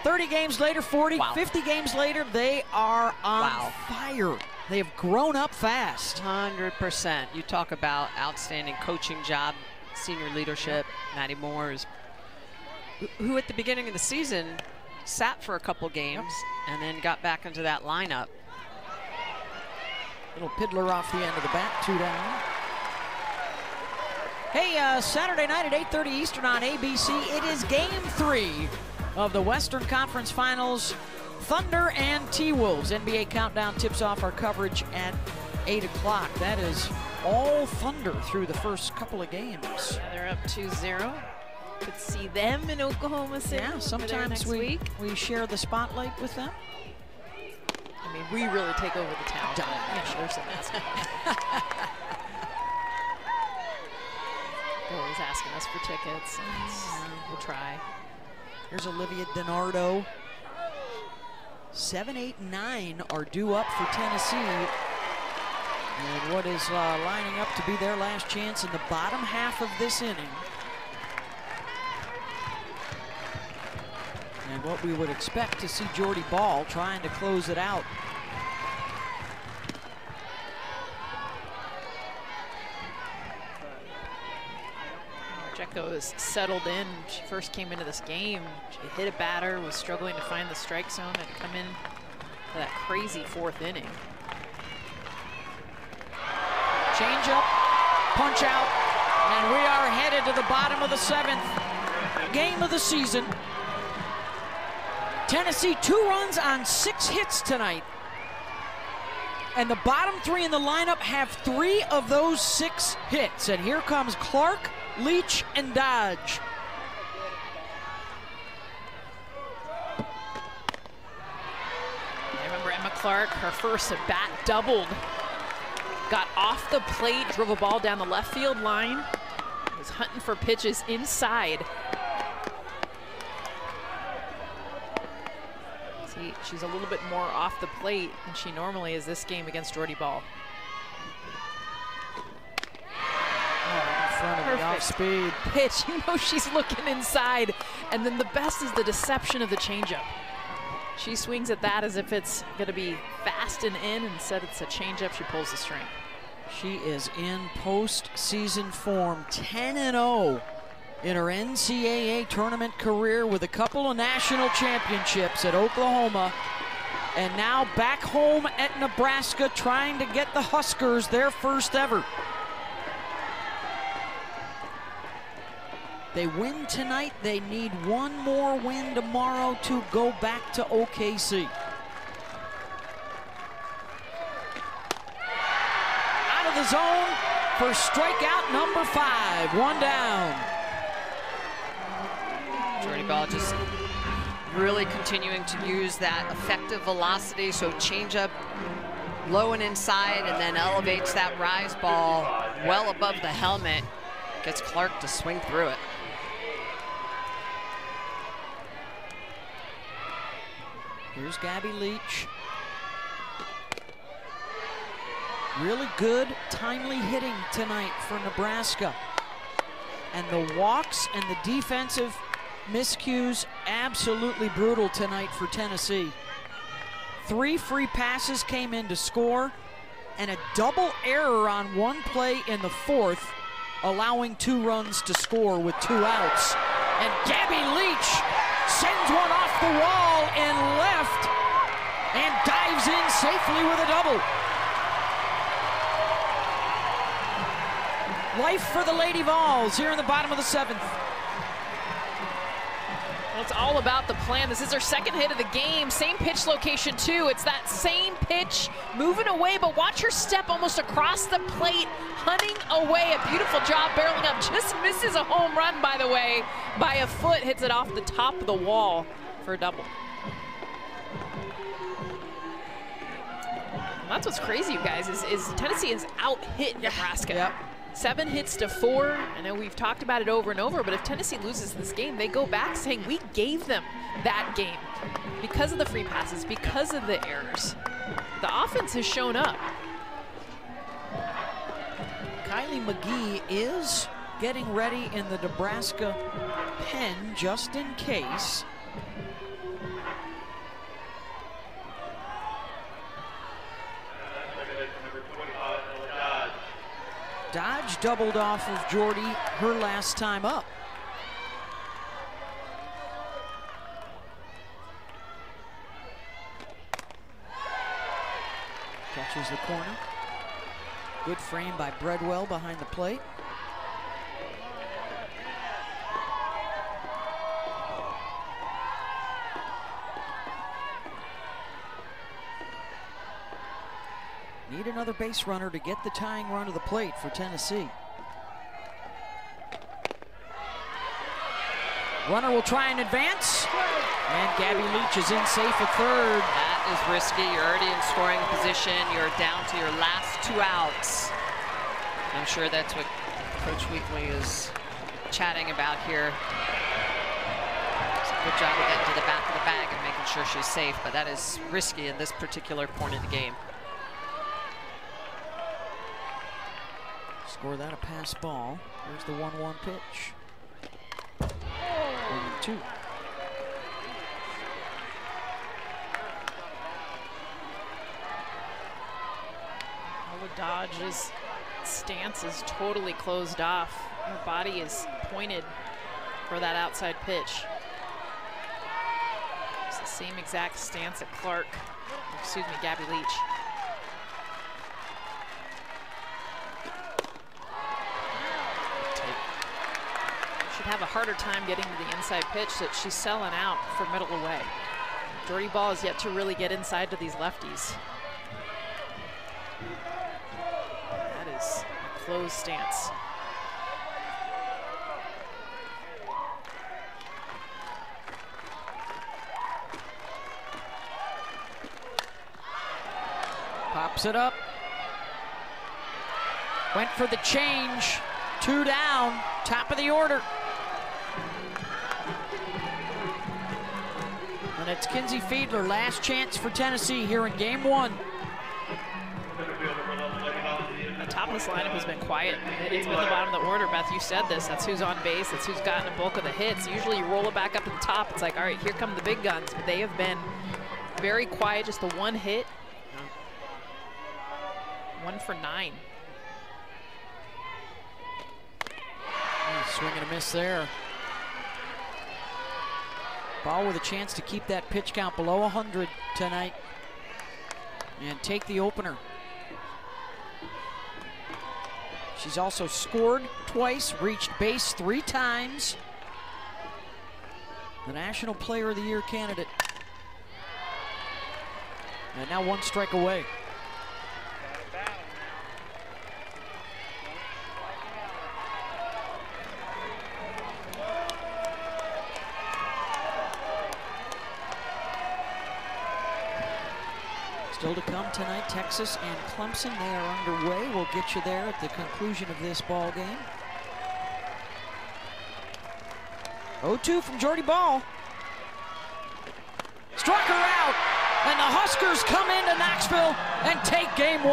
30 games later, 40, 50 games later, they are on fire. They have grown up fast. 100%. You talk about outstanding coaching job, senior leadership. Maddie Moore is, who at the beginning of the season sat for a couple games and then got back into that lineup. Little piddler off the end of the bat, 2 down. Hey, Saturday night at 8:30 Eastern on ABC, it is Game 3 of the Western Conference Finals. Thunder and T-Wolves. NBA Countdown tips off our coverage at 8 o'clock. That is all Thunder through the first couple of games. Yeah, they're up 2-0. Could see them in Oklahoma City. Yeah, sometimes we share the spotlight with them. I mean, we really take over the town. Yeah, sure. They're always asking us for tickets. We'll try. Here's Olivia DiNardo. 7, 8, and 9 are due up for Tennessee. And what is lining up to be their last chance in the bottom half of this inning. And what we would expect to see Jordy Ball trying to close it out. Jekko is settled in. She first came into this game. She hit a batter, was struggling to find the strike zone, and come in for that crazy 4th inning. Change up, punch out, and we are headed to the bottom of the 7th game of the season. Tennessee 2 runs on 6 hits tonight. And the bottom 3 in the lineup have 3 of those 6 hits. And here comes Clark, Leach, and Dodge. I remember Emma Clark, her first at bat, doubled. Got off the plate, drove a ball down the left field line. Was hunting for pitches inside. See, she's a little bit more off the plate than she normally is this game against Jordy Ball. Perfect. Off speed pitch. You know she's looking inside. And then the best is the deception of the changeup. She swings at that as if it's going to be fast and in. Instead, it's a changeup. She pulls the string. She is in postseason form, 10-0 in her NCAA tournament career with a couple of national championships at Oklahoma. And now back home at Nebraska trying to get the Huskers their first ever. They win tonight, they need one more win tomorrow to go back to OKC. Out of the zone for strikeout number 5, 1 down. Jordy Ball just really continuing to use that effective velocity, so changeup low and inside, and then elevates that rise ball well above the helmet. Gets Clark to swing through it. Here's Gabby Leach. Really good, timely hitting tonight for Nebraska. And the walks and the defensive miscues absolutely brutal tonight for Tennessee. 3 free passes came in to score, and a double error on one play in the 4th, allowing 2 runs to score with 2 outs. And Gabby Leach sends one off the wall and left and dives in safely with a double. Life for the Lady Vols here in the bottom of the 7th. Well, it's all about the plan. This is her 2nd hit of the game. Same pitch location too. It's that same pitch moving away, but watch her step almost across the plate, hunting away. A beautiful job barreling up. Just misses a home run, by the way, by a foot. Hits it off the top of the wall for a double. And that's what's crazy, you guys, is Tennessee has out-hit Nebraska. Yep. 7 hits to 4. I know we've talked about it over and over, but if Tennessee loses this game, they go back saying we gave them that game because of the free passes, because of the errors. The offense has shown up. Kylie McGee is getting ready in the Nebraska pen just in case. Dodge doubled off of Jordy her last time up. Catches the corner. Good frame by Breadwell behind the plate. Need another base runner to get the tying run to the plate for Tennessee. Runner will try and advance. And Gabby Leach is in safe at third. That is risky. You're already in scoring position. You're down to your last 2 outs. I'm sure that's what Coach Weekly is chatting about here. It's a good job of getting to the back of the bag and making sure she's safe, but that is risky in this particular point of the game. Score that a pass ball. There's the 1-1 pitch. 1-2. Dodge's stance is totally closed off. Her body is pointed for that outside pitch. It's the same exact stance at Gabby Leach. Should have a harder time getting to the inside pitch that she's selling out for middle away. Jordy Ball is yet to really get inside to these lefties. Closed stance. Pops it up. Went for the change. 2 down. Top of the order. And it's Kinsey Fiedler. Last chance for Tennessee here in game 1. Top of this lineup has been quiet. It's been the bottom of the order. Beth, you said this. That's who's on base. That's who's gotten a bulk of the hits. Usually you roll it back up to the top. It's like, all right, here come the big guns. But they have been very quiet. Just the 1 hit. 1 for 9. Swing and a miss there. Ball with a chance to keep that pitch count below 100 tonight and take the opener. She's also scored twice, reached base 3 times. The National Player of the Year candidate. And now 1 strike away. Still to come tonight, Texas and Clemson. They are underway. We'll get you there at the conclusion of this ball game. 0-2 from Jordy Ball. Struck her out, and the Huskers come into Knoxville and take game 1.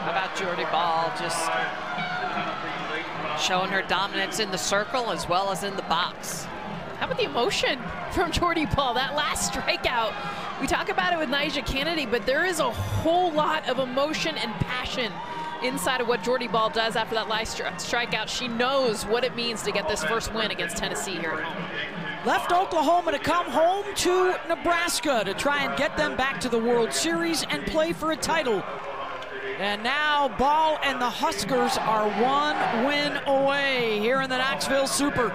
How about Jordy Ball just showing her dominance in the circle as well as in the box? How about the emotion from Jordy Ball? That last strikeout, we talk about it with Nyjah Kennedy, but there is a whole lot of emotion and passion inside of what Jordy Ball does after that last strikeout. She knows what it means to get this first win against Tennessee here at home. Left Oklahoma to come home to Nebraska to try and get them back to the World Series and play for a title. And now Ball and the Huskers are 1 win away here in the Knoxville Super.